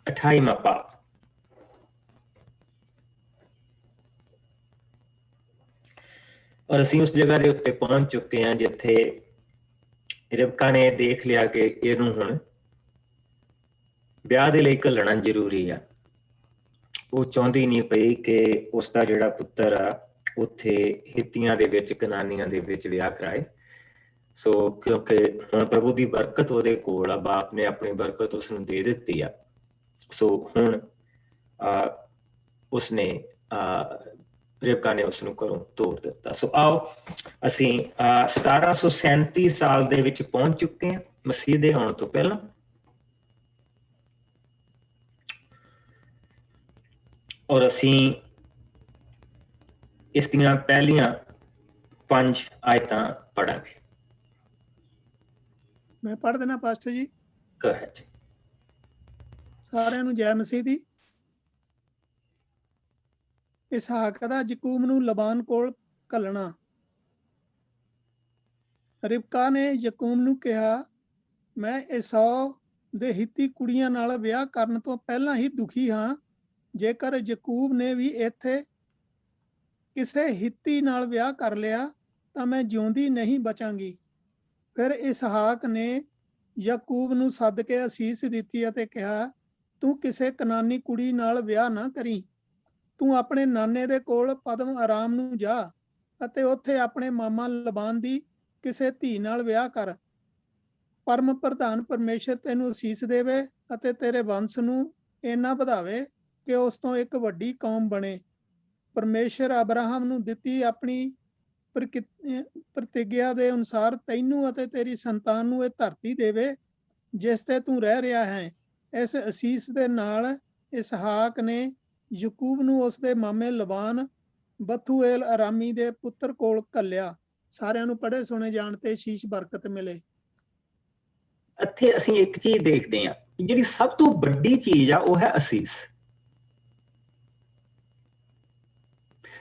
28वां पाप। और असीं उस जगह के उत्ते पहुंच चुके हैं जिथे रिबका ने देख लिया कि इहनूं हुण विआह दे लई घल्लणा जरूरी आ। वो चाहुंदी नहीं पई कि उसका जिहड़ा पुत्तर आ उत्थे हित्तियां दे विच कनानियां दे विच विआह कराए। सो क्योंकि हुण प्रभु की बरकत उहदे कोल आ, बाप ने अपनी बरकत उसनूं दे दित्ती आ। सो हुण उसने रिबका ने उसनूं घरों ਤੋਰ ਦਿੱਤਾ। सो आओ ਅਸੀਂ 1737 साल ਦੇ ਵਿੱਚ ਪਹੁੰਚ ਚੁੱਕੇ ਹਾਂ ਮਸੀਹ ਦੇ ਆਉਣ ਤੋਂ ਪਹਿਲਾਂ। ਔਰ ਅਸੀਂ ਇਸ ਦੀਆਂ ਪਹਿਲੀਆਂ 5 ਆਇਤਾਂ ਪੜਾਂਗੇ। मैं पढ़ देना पास्टर जी। ਕਹੇ ਜੀ। ਸਾਰਿਆਂ ਨੂੰ ਜੈ ਮਸੀਹ ਦੀ। ਇਸਹਾਕ ਦਾ ਯਕੂਬ ਨੂੰ ਲਬਾਨ ਕੋਲ ਘੱਲਣਾ। ਰਿਬਕਾ ਨੇ ਯਕੂਬ ਨੂੰ ਕਿਹਾ, ਮੈਂ ਏਸਾਓ ਦੇ ਹਿੱਤੀ ਕੁੜੀਆਂ ਨਾਲ ਵਿਆਹ ਕਰਨ ਤੋਂ ਪਹਿਲਾਂ ਹੀ ਦੁਖੀ ਹਾਂ। ਜੇਕਰ ਯਕੂਬ ਨੇ ਵੀ ਇੱਥੇ ਕਿਸੇ ਹਿੱਤੀ ਨਾਲ ਵਿਆਹ ਕਰ ਲਿਆ ਤਾਂ ਮੈਂ ਜਿਉਂਦੀ ਨਹੀਂ ਬਚਾਂਗੀ। ਫਿਰ ਇਸਹਾਕ ਨੇ ਯਾਕੂਬ ਨੂੰ ਸੱਦ ਕੇ ਅਸੀਸ ਦਿੱਤੀ ਅਤੇ ਕਿਹਾ, ਤੂੰ ਕਿਸੇ ਕਨਾਨੀ ਕੁੜੀ ਨਾਲ ਵਿਆਹ ਨਾ ਕਰੀ। ਤੂੰ ਆਪਣੇ ਨਾਨੇ ਦੇ ਕੋਲ ਪਦਮ ਆਰਾਮ ਨੂੰ ਜਾ ਅਤੇ ਉੱਥੇ ਆਪਣੇ ਮਾਮਾ ਲਬਾਨ ਦੀ ਕਿਸੇ ਧੀ ਨਾਲ ਵਿਆਹ ਕਰ। ਪਰਮ ਪ੍ਰਧਾਨ ਪਰਮੇਸ਼ਰ ਤੈਨੂੰ ਅਸੀਸ ਦੇਵੇ ਅਤੇ ਤੇਰੇ ਵੰਸ਼ ਨੂੰ ਇੰਨਾ ਵਧਾਵੇ ਕਿ ਉਸ ਤੋਂ ਇੱਕ ਵੱਡੀ ਕੌਮ ਬਣੇ। ਪਰਮੇਸ਼ਰ ਅਬਰਾਹਮ ਨੂੰ ਦਿੱਤੀ ਆਪਣੀ ਪ੍ਰਤਿਗਿਆ ਦੇ ਅਨੁਸਾਰ ਤੈਨੂੰ ਅਤੇ ਤੇਰੀ ਸੰਤਾਨ ਨੂੰ ਇਹ ਧਰਤੀ ਦੇਵੇ ਜਿਸ ਤੇ ਤੂੰ ਰਹਿ ਰਿਹਾ ਹੈ। ਇਸ ਅਸੀਸ ਦੇ ਨਾਲ ਇਸਹਾਕ ਨੇ ਯਕੂਬ ਨੂੰ ਉਸਦੇ ਮਾਮੇ ਲਬਾਨ ਬਥੂਏਲ ਅਰਾਮੀ ਦੇ ਪੁੱਤਰ ਕੋਲ ਘੱਲਿਆ। ਸਾਰਿਆਂ ਨੂੰ ਪੜ੍ਹੇ ਸੁਣੇ ਜਾਣ ਤੇ ਸ਼ੀਸ਼ ਬਰਕਤ ਮਿਲੇ। ਇੱਥੇ ਅਸੀਂ ਇੱਕ ਚੀਜ਼ ਦੇਖਦੇ ਹਾਂ, ਜਿਹੜੀ ਸਭ ਤੋਂ ਵੱਡੀ ਚੀਜ਼ ਆ ਉਹ ਹੈ ਅਸੀਸ।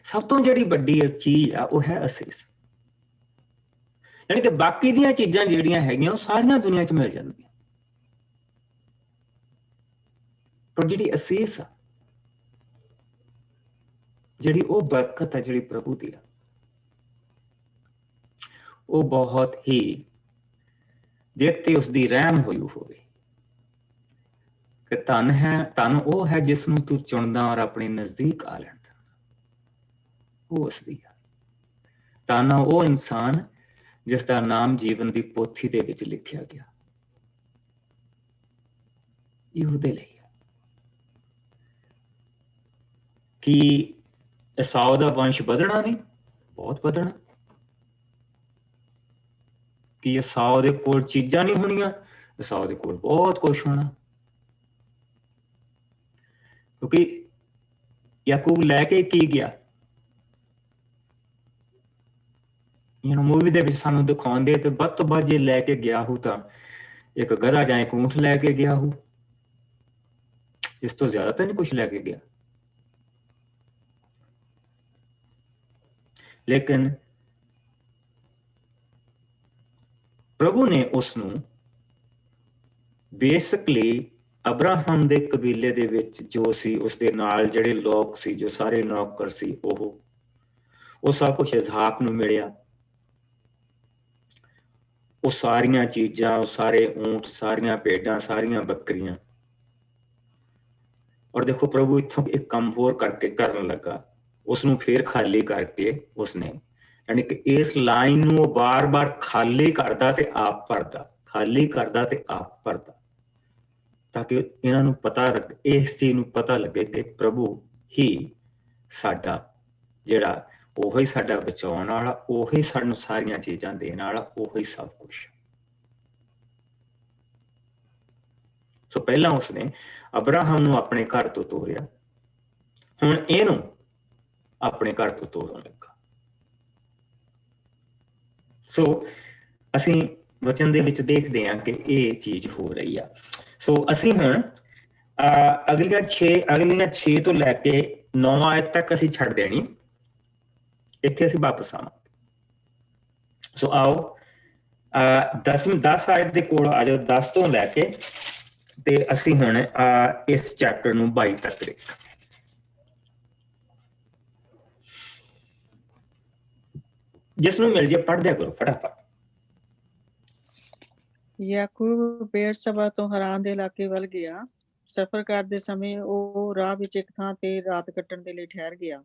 ਸਭ ਤੋਂ ਜਿਹੜੀ ਵੱਡੀ ਚੀਜ਼ ਆ ਉਹ ਹੈ ਅਸੀਸ। ਯਾਨੀ ਕਿ ਬਾਕੀ ਦੀਆਂ ਚੀਜ਼ਾਂ ਜਿਹੜੀਆਂ ਹੈਗੀਆਂ ਉਹ ਸਾਰੀਆਂ ਦੁਨੀਆ 'ਚ ਮਿਲ ਜਾਂਦੀਆਂ, ਪਰ ਜਿਹੜੀ ਅਸੀਸ ਆ, ਜਿਹੜੀ ਉਹ ਬਰਕਤ ਆ ਜਿਹੜੀ ਪ੍ਰਭੂ ਦੀ ਆ, ਉਹ ਬਹੁਤ ਹੀ ਜਿਹ ਤੇ ਉਸਦੀ ਰਹਿਮ ਹੋਈ ਹੋਵੇ ਕਿ ਧਨ ਉਹ ਹੈ ਜਿਸ ਨੂੰ ਤੂੰ ਚੁਣਦਾ ਔਰ ਆਪਣੇ ਨਜ਼ਦੀਕ ਆ ਲੈਂਦਾ। ਉਹ ਉਸਦੀ ਆ। ਧਨ ਉਹ ਇਨਸਾਨ ਜਿਸ ਦਾ ਨਾਮ ਜੀਵਨ ਦੀ ਪੋਥੀ ਦੇ ਵਿੱਚ ਲਿਖਿਆ ਗਿਆ। ਇਹ ਉਹਦੇ ਲਈ ਆ। ਕੀ ਏਸਾਓ ਦਾ ਵੰਸ਼ ਵਧਣਾ ਨਹੀਂ? ਬਹੁਤ ਵਧਣਾ। ਕੀ ਏਸਾਓ ਦੇ ਕੋਲ ਚੀਜ਼ਾਂ ਨਹੀਂ ਹੋਣੀਆਂ? ਏਸਾਓ ਦੇ ਕੋਲ ਬਹੁਤ ਕੁਛ ਹੋਣਾ। ਕਿਉਂਕਿ ਯਾਕੂਬ ਲੈ ਕੇ ਕੀ ਗਿਆ? ਮੂਵੀ ਦੇ ਵਿੱਚ ਸਾਨੂੰ ਦਿਖਾਉਂਦੇ ਤੇ ਵੱਧ ਤੋਂ ਵੱਧ ਜੇ ਲੈ ਕੇ ਗਿਆ ਹੋ ਤਾਂ ਇੱਕ ਗਧਾ ਜਾਂ ਇੱਕ ਊਂਠ ਲੈ ਕੇ ਗਿਆ ਹੋ, ਇਸ ਤੋਂ ਜ਼ਿਆਦਾ ਤਾਂ ਨਹੀਂ ਕੁਛ ਲੈ ਕੇ ਗਿਆ। ਲੇਕਿਨ ਪ੍ਰਭੂ ਨੇ ਉਸਨੂੰ ਬੇਸਿਕਲੀ ਅਬਰਾਹਮ ਦੇ ਕਬੀਲੇ ਦੇ ਵਿੱਚ ਜੋ ਸੀ, ਉਸਦੇ ਨਾਲ ਜਿਹੜੇ ਲੋਕ ਸੀ, ਜੋ ਸਾਰੇ ਨੌਕਰ ਸੀ, ਉਹ ਸਭ ਕੁਛ ਇਸਹਾਕ ਨੂੰ ਮਿਲਿਆ। ਉਹ ਸਾਰੀਆਂ ਚੀਜ਼ਾਂ, ਉਹ ਸਾਰੇ ਊਂਠ, ਸਾਰੀਆਂ ਭੇਡਾਂ, ਸਾਰੀਆਂ ਬੱਕਰੀਆਂ। ਔਰ ਦੇਖੋ ਪ੍ਰਭੂ ਇੱਥੋਂ ਇੱਕ ਕੰਮ ਹੋਰ ਕਰਨ ਲੱਗਾ, ਉਸਨੂੰ ਫੇਰ ਖਾਲੀ ਕਰਕੇ ਉਸਨੇ, ਯਾਨੀ ਕਿ ਇਸ ਲਾਈਨ ਨੂੰ ਉਹ ਬਾਰ-ਬਾਰ ਖਾਲੀ ਕਰਦਾ ਤੇ ਆਪ ਭਰਦਾ, ਖਾਲੀ ਕਰਦਾ ਤੇ ਆਪ ਭਰਦਾ, ਤਾਂ ਕਿ ਇਹਨਾਂ ਨੂੰ ਪਤਾ ਲੱਗੇ, ਇਸ ਚੀਜ਼ ਨੂੰ ਪਤਾ ਲੱਗੇ ਕਿ ਪ੍ਰਭੂ ਹੀ ਸਾਡਾ ਜਿਹੜਾ ਉਹੀ ਸਾਡਾ ਬਚਾਉਣ ਵਾਲਾ, ਉਹੀ ਸਾਨੂੰ ਸਾਰੀਆਂ ਚੀਜ਼ਾਂ ਦੇਣ ਵਾਲਾ, ਉਹੀ ਸਭ ਕੁਛ। ਸੋ ਪਹਿਲਾਂ ਉਸਨੇ ਅਬਰਾਹਮ ਨੂੰ ਆਪਣੇ ਘਰ ਤੋਂ ਤੋਰਿਆ, ਹੁਣ ਇਹਨੂੰ ਆਪਣੇ ਘਰ ਤੋਂ ਤੋੜਨ ਲੱਗਾ। ਸੋ ਅਸੀਂ ਵਚਨ ਦੇ ਵਿੱਚ ਦੇਖਦੇ ਹਾਂ ਕਿ ਇਹ ਚੀਜ਼ ਹੋ ਰਹੀ ਆ। ਸੋ ਅਸੀਂ ਹੁਣ ਅਗਲੀਆਂ 6 ਤੋਂ ਲੈ ਕੇ 9 ਆਇਤ ਤੱਕ ਅਸੀਂ ਛੱਡ ਦੇਣੀ, ਇੱਥੇ ਅਸੀਂ ਵਾਪਸ ਆਵਾਂਗੇ। ਸੋ ਆਓ 10 ਆਇਤ ਦੇ ਕੋਲ ਆ ਜਾਓ। 10 ਤੋਂ ਲੈ ਕੇ ਤੇ ਅਸੀਂ ਹੁਣ ਇਸ ਚੈਪਟਰ ਨੂੰ 22 ਤੱਕ ਦੇਖ ਜਿਸ ਨੂੰ ਮਿਲ ਜੇ ਪੜ੍ਹ ਦਿਆ ਕਰੋ ਫਟਾਫਟ। ਯਾਕੂਬ ਬੇਰਸ਼ਬਾ ਤੋਂ ਹਰਾਨ ਦੇ ਇਲਾਕੇ ਵੱਲ ਗਿਆ। ਸਫ਼ਰ ਕਰਦੇ ਸਮੇਂ ਉਹ ਰਾਹ ਵਿੱਚ ਇੱਕ ਥਾਂ ਤੇ ਰਾਤ ਕੱਟਣ ਦੇ ਲਈ ਠਹਿਰ ਗਿਆ।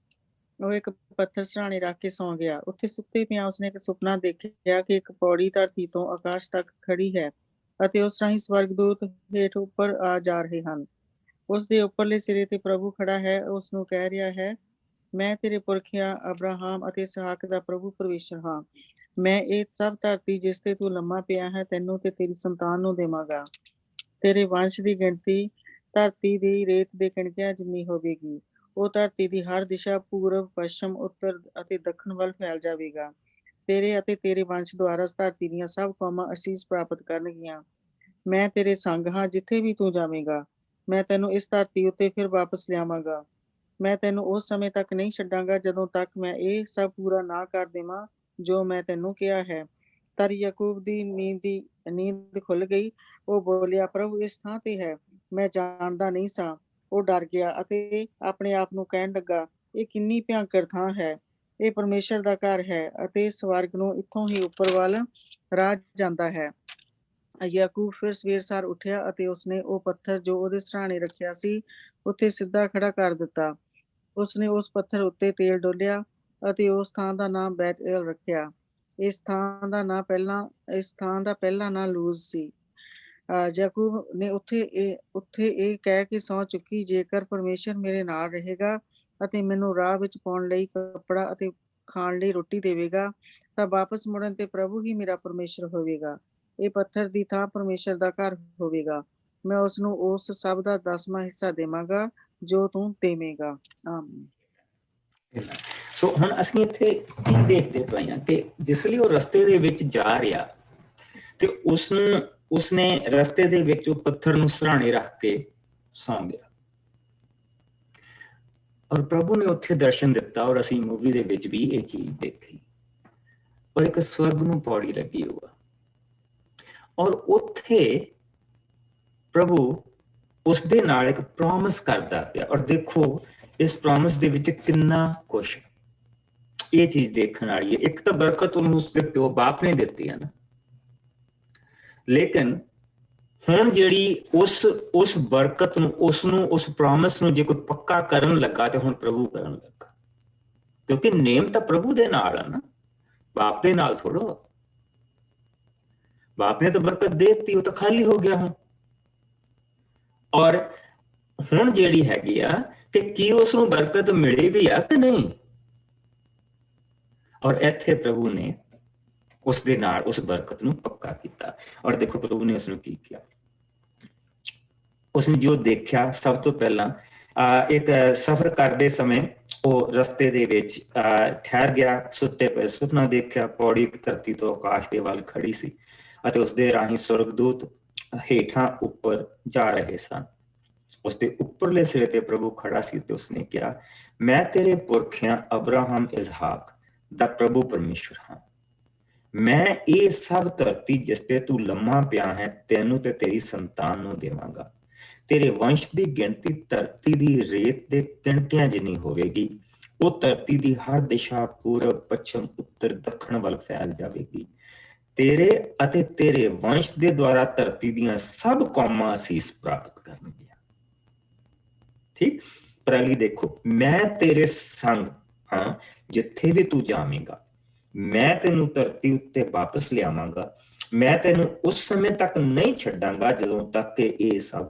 ਉਹ ਇੱਕ ਪੱਥਰ ਸਰਾਣੇ ਰੱਖ ਕੇ ਸੌਂ ਗਿਆ। ਉੱਥੇ ਸੁੱਤੇ ਪਿਆ ਉਸਨੇ ਇੱਕ ਸੁਪਨਾ ਦੇਖਿਆ ਕਿ ਇੱਕ ਪੌੜੀ ਧਰਤੀ ਤੋਂ ਆਕਾਸ਼ ਤੱਕ ਖੜੀ ਹੈ ਅਤੇ ਉਸ ਰਾਹੀਂ ਸਵਰਗਦੂਤ ਹੇਠ ਉੱਪਰ ਆ ਜਾ ਰਹੇ ਹਨ। ਉਸ ਦੇ ਉੱਪਰਲੇ ਸਿਰੇ ਤੇ ਪ੍ਰਭੂ ਖੜਾ ਹੈ। ਉਸ ਨੂੰ ਕਹਿ ਰਿਹਾ ਹੈ, ਮੈਂ ਤੇਰੇ ਪੁਰਖਿਆਂ ਅਬਰਾਹਮ ਅਤੇ ਇਸਹਾਕ ਦਾ ਪ੍ਰਭੂ ਪਰਮੇਸ਼ਰ ਹਾਂ। ਮੈਂ ਇਹ ਸਭ ਧਰਤੀ ਜਿਸ ਤੇ ਤੂੰ ਲੰਮਾ ਪਿਆ ਹੈ ਤੈਨੂੰ ਤੇ ਤੇਰੀ ਸੰਤਾਨ ਨੂੰ ਦੇਵਾਂਗਾ। ਤੇਰੇ ਵੰਸ਼ ਦੀ ਗਿਣਤੀ ਧਰਤੀ ਦੀ ਰੇਤ ਦੇ ਕਣਕਿਆਂ ਜਿੰਨੀ ਹੋਵੇਗੀ। ਉਹ ਧਰਤੀ ਦੀ ਹਰ ਦਿਸ਼ਾ ਪੂਰਬ, ਪੱਛਮ, ਉੱਤਰ ਅਤੇ ਦੱਖਣ ਵੱਲ ਫੈਲ ਜਾਵੇਗਾ। ਤੇਰੇ ਅਤੇ ਤੇਰੇ ਵੰਸ਼ ਦੁਆਰਾ ਧਰਤੀ ਦੀਆਂ ਸਭ ਕੌਮਾਂ ਅਸੀਸ ਪ੍ਰਾਪਤ ਕਰਨਗੀਆਂ। ਮੈਂ ਤੇਰੇ ਸੰਗ ਹਾਂ ਜਿੱਥੇ ਵੀ ਤੂੰ ਜਾਵੇਂਗਾ। ਮੈਂ ਤੈਨੂੰ ਇਸ ਧਰਤੀ ਉੱਤੇ ਫਿਰ ਵਾਪਸ ਲਿਆਵਾਂਗਾ। ਮੈਂ ਤੈਨੂੰ ਉਸ ਸਮੇਂ ਤੱਕ ਨਹੀਂ ਛੱਡਾਂਗਾ ਜਦੋਂ ਤੱਕ ਮੈਂ ਇਹ ਸਭ ਪੂਰਾ ਨਾ ਕਰ ਦੇਵਾਂ ਜੋ ਮੈਂ ਤੈਨੂੰ ਕਿਹਾ ਹੈ। ਤਦ ਯਾਕੂਬ ਦੀ ਨੀਂਦ ਖੁੱਲ ਗਈ। ਉਹ ਬੋਲਿਆ, ਪ੍ਰਭੂ ਇਸ ਥਾਂ ਤੇ ਹੈ, ਮੈਂ ਜਾਣਦਾ ਨਹੀਂ ਸਾਂ। ਉਹ ਡਰ ਗਿਆ ਅਤੇ ਆਪਣੇ ਆਪ ਨੂੰ ਕਹਿਣ ਲੱਗਾ, ਇਹ ਕਿੰਨੀ ਭਿਅੰਕਰ ਥਾਂ ਹੈ। ਇਹ ਪਰਮੇਸ਼ਰ ਦਾ ਘਰ ਹੈ ਅਤੇ ਸਵਰਗ ਨੂੰ ਇੱਥੋਂ ਹੀ ਉੱਪਰ ਵੱਲ ਰਾਹ ਜਾਂਦਾ ਹੈ। ਯਾਕੂਬ ਫਿਰ ਸਵੇਰ ਸਾਰ ਉੱਠਿਆ ਅਤੇ ਉਸਨੇ ਉਹ ਪੱਥਰ ਜੋ ਉਹਦੇ ਸਰਾਣੇ ਰੱਖਿਆ ਸੀ ਉੱਥੇ ਸਿੱਧਾ ਖੜਾ ਕਰ ਦਿੱਤਾ। ਉਸਨੇ ਉਸ ਪੱਥਰ ਉੱਤੇ ਤੇਲ ਡੋਲਿਆ ਅਤੇ ਉਸ ਥਾਂ ਦਾ ਨਾਮ ਬੈਤ-ਏਲ ਰੱਖਿਆ। ਇਸ ਥਾਂ ਦਾ ਪਹਿਲਾ ਨਾਂ ਲੂਜ਼ ਸੀ। ਯਾਕੂਬ ਨੇ ਉੱਥੇ ਇਹ ਕਹਿ ਕੇ ਸਹੁੰ ਚੁੱਕੀ, ਜੇਕਰ ਪਰਮੇਸ਼ਰ ਮੇਰੇ ਨਾਲ ਰਹੇਗਾ ਅਤੇ ਮੈਨੂੰ ਰਾਹ ਵਿੱਚ ਪਾਉਣ ਲਈ ਕੱਪੜਾ ਅਤੇ ਖਾਣ ਲਈ ਰੋਟੀ ਦੇਵੇਗਾ ਤਾਂ ਵਾਪਸ ਮੁੜਨ ਤੇ ਪ੍ਰਭੂ ਹੀ ਮੇਰਾ ਪਰਮੇਸ਼ਰ ਹੋਵੇਗਾ। ਇਹ ਪੱਥਰ ਦੀ ਥਾਂ ਪਰਮੇਸ਼ਰ ਦਾ ਘਰ ਹੋਵੇਗਾ। ਮੈਂ ਉਸਨੂੰ ਉਸ ਸਭ ਦਾ 10ਵਾਂ ਹਿੱਸਾ ਦੇਵਾਂਗਾ ਜੋ ਤੂੰ ਦੇਵੇਂਗਾ। ਸੋ ਹੁਣ ਅਸੀਂ ਇੱਥੇ ਕੀ ਦੇਖਦੇ ਪਏ ਹਾਂ ਕਿ ਜਿਸ ਲਈ ਉਹ ਰਸਤੇ ਦੇ ਵਿੱਚ ਜਾ ਰਿਹਾ ਤੇ ਉਸਨੇ ਰਸਤੇ ਦੇ ਵਿੱਚ ਉਹ ਪੱਥਰ ਨੂੰ ਸਰਾਣੇ ਰੱਖ ਕੇ ਸੌਂ ਗਿਆ ਔਰ ਪ੍ਰਭੂ ਨੇ ਉੱਥੇ ਦਰਸ਼ਨ ਦਿੱਤਾ। ਔਰ ਅਸੀਂ ਮੂਵੀ ਦੇ ਵਿੱਚ ਵੀ ਇਹ ਚੀਜ਼ ਦੇਖੀ। ਔਰ ਇੱਕ ਸਵਰਗ ਨੂੰ ਪੌੜੀ ਲੱਗੀ ਹੋਆ ਔਰ ਉੱਥੇ ਪ੍ਰਭੂ ਉਸਦੇ ਨਾਲ ਇੱਕ ਪ੍ਰੋਮਿਸ ਕਰਦਾ ਪਿਆ। ਔਰ ਦੇਖੋ ਇਸ ਪ੍ਰੋਮਿਸ ਦੇ ਵਿੱਚ ਕਿੰਨਾ ਕੁਛ ਇਹ ਚੀਜ਼ ਦੇਖਣ ਵਾਲੀ ਹੈ। ਇੱਕ ਤਾਂ ਬਰਕਤ ਉਹਨੂੰ ਉਸਦੇ ਪਿਓ ਬਾਪ ਨੇ ਦਿੱਤੀ ਹੈ ਨਾ, ਲੇਕਿਨ ਹੁਣ ਜਿਹੜੀ ਉਸ ਬਰਕਤ ਨੂੰ ਉਸ ਪ੍ਰੋਮਿਸ ਨੂੰ ਜੇ ਕੋਈ ਪੱਕਾ ਕਰਨ ਲੱਗਾ ਤੇ ਹੁਣ ਪ੍ਰਭੂ ਕਰਨ ਲੱਗਾ, ਕਿਉਂਕਿ ਨੇਮ ਤਾਂ ਪ੍ਰਭੂ ਦੇ ਨਾਲ ਹੈ ਨਾ, ਬਾਪ ਦੇ ਨਾਲ ਥੋੜੋ। ਬਾਪ ਨੇ ਤਾਂ ਬਰਕਤ ਦੇ ਦਿੱਤੀ, ਉਹ ਤਾਂ ਖਾਲੀ ਹੋ ਗਿਆ ਹੁਣ। ਔਰ ਹੁਣ ਜਿਹੜੀ ਹੈਗੀ ਆ ਕਿ ਕੀ ਉਸ ਨੂੰ ਬਰਕਤ ਮਿਲੀ ਵੀ ਆ ਕਿ ਨਹੀਂ। ਔਰ ਇੱਥੇ ਪ੍ਰਭੂ ਨੇ ਉਸ ਦੇ ਨਾਲ ਉਸ ਬਰਕਤ ਨੂੰ ਪੱਕਾ ਕੀਤਾ। ਔਰ ਦੇਖੋ ਪ੍ਰਭੂ ਨੇ ਉਸਨੂੰ ਕੀ ਕਿਹਾ। ਉਸਨੇ ਜੋ ਦੇਖਿਆ, ਸਭ ਤੋਂ ਪਹਿਲਾਂ ਇੱਕ ਸਫ਼ਰ ਕਰਦੇ ਸਮੇਂ ਉਹ ਰਸਤੇ ਦੇ ਵਿੱਚ ਠਹਿਰ ਗਿਆ, ਸੁੱਤੇ ਪਏ ਸੁਪਨਾ ਦੇਖਿਆ, ਪੌੜੀ ਧਰਤੀ ਤੋਂ ਆਕਾਸ਼ ਦੇ ਵੱਲ ਖੜੀ ਸੀ ਅਤੇ ਉਸਦੇ ਰਾਹੀਂ ਸਵਰਗਦੂਤ ਹੇਠਾਂ ਉੱਪਰ ਜਾ ਰਹੇ ਸਨ। ਉਸਦੇ ਉੱਪਰਲੇ ਸਿਰੇ ਤੇ ਪ੍ਰਭੂ ਖੜਾ ਸੀ ਤੇ ਉਸਨੇ ਕਿਹਾ, ਮੈਂ ਤੇਰੇ ਪੁਰਖਿਆਂ ਅਬਰਾਹਮ ਇਸਹਾਕ ਦਾ ਪ੍ਰਭੂ ਪਰਮੇਸ਼ਰ ਹਾਂ। ਮੈਂ ਇਹ ਸਭ ਧਰਤੀ ਜਿਸ ਤੇ ਤੂੰ ਲੰਮਾ ਪਿਆ ਹੈ ਤੈਨੂੰ ਤੇ ਤੇਰੀ ਸੰਤਾਨ ਨੂੰ ਦੇਵਾਂਗਾ। ਤੇਰੇ ਵੰਸ਼ ਦੀ ਗਿਣਤੀ ਧਰਤੀ ਦੀ ਰੇਤ ਦੇ ਕਿਣਕਿਆਂ ਜਿੰਨੀ ਹੋਵੇਗੀ। ਉਹ ਧਰਤੀ ਦੀ ਹਰ ਦਿਸ਼ਾ ਪੂਰਬ, ਪੱਛਮ, ਉੱਤਰ, ਦੱਖਣ ਵੱਲ ਫੈਲ ਜਾਵੇਗੀ। ਤੇਰੇ ਅਤੇ ਤੇਰੇ ਵੰਸ਼ ਦੇ ਦੁਆਰਾ ਧਰਤੀ ਦੀਆਂ ਸਭ ਕੌਮਾਂ ਅਸੀਸ ਪ੍ਰਾਪਤ ਕਰਨਗੀਆਂ। ਠੀਕ, ਪਰ ਅਗਲੀ ਦੇਖੋ, ਮੈਂ ਤੇਰੇ ਸੰਗ ਹਾਂ ਜਿੱਥੇ ਵੀ ਤੂੰ ਜਾਵੇਂਗਾ। ਮੈਂ ਤੈਨੂੰ ਧਰਤੀ ਉੱਤੇ ਵਾਪਸ ਲਿਆਵਾਂਗਾ। ਮੈਂ ਤੈਨੂੰ ਉਸ ਸਮੇਂ ਤੱਕ ਨਹੀਂ ਛੱਡਾਂਗਾ ਜਦੋਂ ਤੱਕ ਕਿ ਇਹ ਸਭ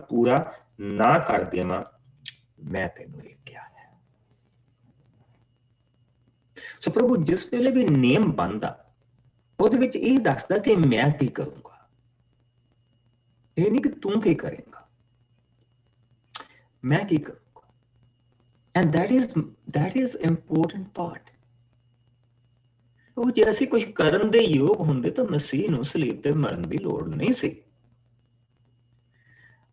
ਪੂਰਾ ਨਾ ਕਰ ਦੇਵਾਂ। ਮੈਂ ਤੈਨੂੰ ਇਹ ਕਿਹਾ ਹੈ। ਸੋ ਪ੍ਰਭੂ ਜਿਸ ਵੇਲੇ ਵੀ ਨੇਮ ਬਣਦਾ ਉਹਦੇ ਵਿੱਚ ਇਹ ਦੱਸਦਾ ਕਿ ਮੈਂ ਕੀ ਕਰੂੰਗਾ, ਇਹ ਨਹੀਂ ਕਿ ਤੂੰ ਕੀ ਕਰੇਗਾ, ਮੈਂ ਕੀ ਕਰੂੰਗਾ। And that is important part. ਉਹ ਜੇ ਅਸੀਂ ਕੁਝ ਕਰਨ ਦੇ ਯੋਗ ਹੁੰਦੇ ਤਾਂ ਮਸੀਹ ਨੂੰ ਸਲੀਬ ਤੇ ਮਰਨ ਦੀ ਲੋੜ ਨਹੀਂ ਸੀ।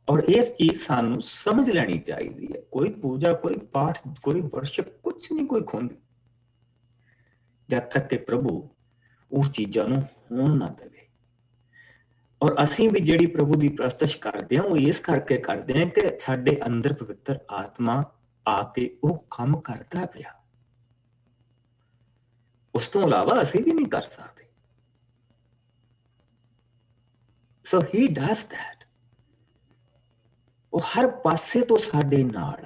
ਔਰ ਇਸ ਚੀਜ਼ ਸਾਨੂੰ ਸਮਝ ਲੈਣੀ ਚਾਹੀਦੀ ਹੈ। ਕੋਈ ਪੂਜਾ, ਕੋਈ ਪਾਠ, ਕੋਈ ਵਰਸ਼ਿਪ ਕੁਛ ਨਹੀਂ ਕੋਈ ਖੁੰਦੀ ਜਦ ਤੱਕ ਕਿ ਪ੍ਰਭੂ ਉਸ ਚੀਜ਼ਾਂ ਨੂੰ ਹੋਣ ਨਾ ਦੇਵੇ। ਔਰ ਅਸੀਂ ਵੀ ਜਿਹੜੀ ਪ੍ਰਭੂ ਦੀ ਪ੍ਰਸਤਿਸ਼ ਕਰਦੇ ਹਾਂ ਉਹ ਇਸ ਕਰਕੇ ਕਰਦੇ ਹਾਂ ਕਿ ਸਾਡੇ ਅੰਦਰ ਪਵਿੱਤਰ ਆਤਮਾ ਆ ਕੇ ਉਹ ਕੰਮ ਕਰਦਾ ਪਿਆ। ਉਸ ਤੋਂ ਇਲਾਵਾ ਅਸੀਂ ਵੀ ਨਹੀਂ ਕਰ ਸਕਦੇ। ਸੋ ਹੀ ਡਸ ਦੈਟ। ਉਹ ਹਰ ਪਾਸੇ ਤੋਂ ਸਾਡੇ ਨਾਲ,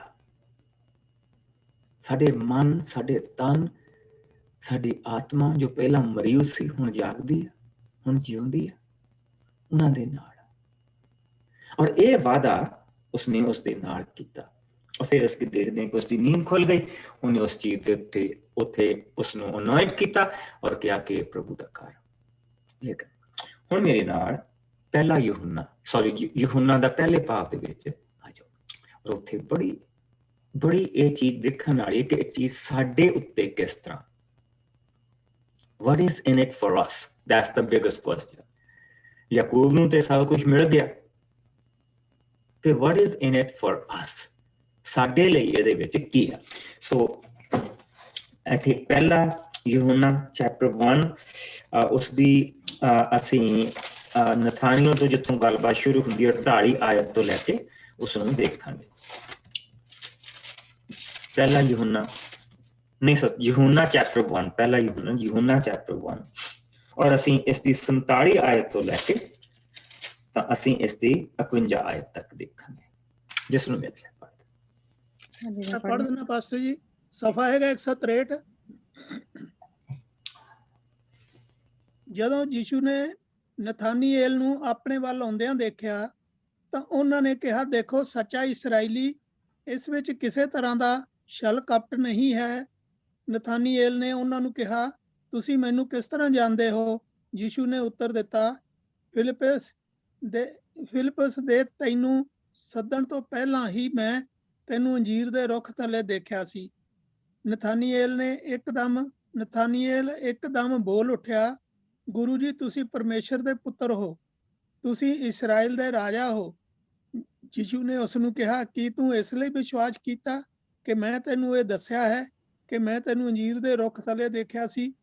ਸਾਡੇ ਮਨ, ਸਾਡੇ ਤਨ, ਸਾਡੀ ਆਤਮਾ ਜੋ ਪਹਿਲਾਂ ਮਰੀ ਹੋਈ ਸੀ ਹੁਣ ਜਾਗਦੀ ਹੈ, ਹੁਣ ਜਿਉਂਦੀ ਹੈ, ਉਹਨਾਂ ਦੇ ਨਾਲ। ਔਰ ਇਹ ਵਾਅਦਾ ਉਸਨੇ ਉਸਦੇ ਨਾਲ ਕੀਤਾ। और फिर उसकी देखते हैं कि उसकी नींद खुल गई। उन्हें उस चीज के उत्थे उसनों अनॉइंट किया और क्या कि प्रभु का कार्य। लेकिन हुण मेरे नाल पहला यूहन्ना दा पहले भाग दे विच आ जाओ और उत्थे बड़ी बड़ी ये चीज देखण वाली कि चीज साडे उत्ते किस तरह, what is in it for us, that's the biggest question। याकूब नूं ते सब कुछ मिल गया कि what is in it for us, ਸਾਡੇ ਲਈ ਇਹਦੇ ਵਿੱਚ ਕੀ ਹੈ। ਸੋ ਇੱਥੇ ਪਹਿਲਾ यूहन्ना ਚੈਪਟਰ 1 ਉਸਦੀ ਅਸੀਂ ਨਥਾਨੀਓ ਤੋਂ ਜਿੱਥੋਂ ਗੱਲਬਾਤ ਸ਼ੁਰੂ ਹੁੰਦੀ ਹੈ 48 ਆਇਤ ਤੋਂ ਲੈ ਕੇ ਉਸ ਨੂੰ ਦੇਖਾਂਗੇ। ਪਹਿਲਾ यूहन्ना ਚੈਪਟਰ 1, ਪਹਿਲਾ यूहन्ना ਚੈਪਟਰ 1 ਔਰ ਅਸੀਂ ਇਸ ਦੀ 47 ਆਇਤ ਤੋਂ ਲੈ ਕੇ ਤਾਂ ਅਸੀਂ ਇਸ ਦੀ 51 ਆਇਤ ਤੱਕ ਦੇਖਾਂਗੇ, ਜਿਸ ਨੂੰ ਮਿਲ ਜਾਏ। पढ़ देना पास्टर जी। सफा है 163। ਜਦੋਂ ਯੀਸ਼ੂ ਨੇ ਨਥਾਨੀਏਲ ਨੂੰ ਆਪਣੇ ਵੱਲ ਆਉਂਦਿਆਂ ਦੇਖਿਆ ਤਾਂ ਉਹਨਾਂ ਨੇ ਕਿਹਾ, ਦੇਖੋ ਸੱਚਾ ਇਸਰਾਈਲੀ, ਇਸ ਵਿੱਚ ਕਿਸੇ ਤਰ੍ਹਾਂ ਦਾ ਛਲ ਕਪਟ ਨਹੀਂ ਹੈ। ਨਥਾਨੀਏਲ ਨੇ ਉਹਨਾਂ ਨੂੰ ਕਿਹਾ, ਤੁਸੀਂ ਮੈਨੂੰ ਕਿਸ ਤਰ੍ਹਾਂ ਜਾਣਦੇ ਹੋ? ਯੀਸ਼ੂ ਨੇ ਉੱਤਰ ਦਿੱਤਾ, ਫਿਲਿਪਸ ਦੇ ਤੈਨੂੰ ਸੱਦਣ ਤੋਂ ਪਹਿਲਾਂ ਹੀ ਮੈਂ ਤੈਨੂੰ ਅੰਜੀਰ ਦੇ ਰੁੱਖ ਥੱਲੇ ਦੇਖਿਆ ਸੀ। ਨਥਾਨੀਏਲ ਇੱਕਦਮ ਬੋਲ ਉੱਠਿਆ, ਗੁਰੂ ਜੀ, ਤੁਸੀਂ ਪਰਮੇਸ਼ਰ ਦੇ ਪੁੱਤਰ ਹੋ, ਤੁਸੀਂ ਇਸਰਾਇਲ ਦੇ ਰਾਜਾ ਹੋ। ਯੀਸ਼ੂ ਨੇ ਉਸ ਨੂੰ ਕਿਹਾ, ਕੀ ਤੂੰ ਇਸ ਲਈ ਵਿਸ਼ਵਾਸ ਕੀਤਾ ਕਿ ਮੈਂ ਤੈਨੂੰ ਇਹ ਦੱਸਿਆ ਹੈ ਕਿ ਮੈਂ ਤੈਨੂੰ ਅੰਜੀਰ ਦੇ ਰੁੱਖ ਥੱਲੇ ਦੇਖਿਆ ਸੀ?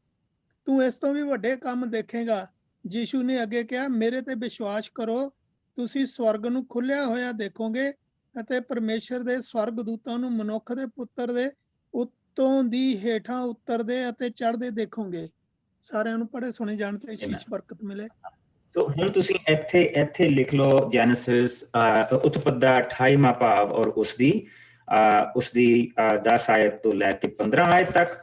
ਤੂੰ ਇਸ ਤੋਂ ਵੀ ਵੱਡੇ ਕੰਮ ਦੇਖੇਗਾ। ਯੀਸ਼ੂ ਨੇ ਅੱਗੇ ਕਿਹਾ, ਮੇਰੇ ਤੇ ਵਿਸ਼ਵਾਸ ਕਰੋ, ਤੁਸੀਂ ਸਵਰਗ ਨੂੰ ਖੁੱਲਿਆ ਹੋਇਆ ਦੇਖੋਗੇ ਅਤੇ ਪਰਮੇਸ਼ਰ ਦੇ ਸਵਰਗ ਦੂਤਾਂ ਨੂੰ ਮਨੁੱਖ ਦੇ ਪੁੱਤਰ ਦੇ ਉੱਤੋਂ ਦੀ ਹੇਠਾਂ ਉਤਰਦੇ ਅਤੇ ਚੜ੍ਹਦੇ ਦੇਖੋਗੇ। ਸਾਰਿਆਂ ਨੂੰ ਪੜ੍ਹੇ ਸੁਣੇ ਜਾਣ ਤੇ ਸ਼ੀਸ਼ ਬਰਕਤ ਮਿਲੇ। ਸੋ ਹੁਣ ਤੁਸੀਂ ਇੱਥੇ ਲਿਖ ਲਓ ਜੈਨੇਸਿਸ ਉਤਪੱਦਾ 28ਵਾਂ ਭਾਵ ਔਰ ਉਸਦੀ 10 ਆਇਤ ਤੋਂ ਲੈ ਕੇ 15 ਆਇਤ ਤੱਕ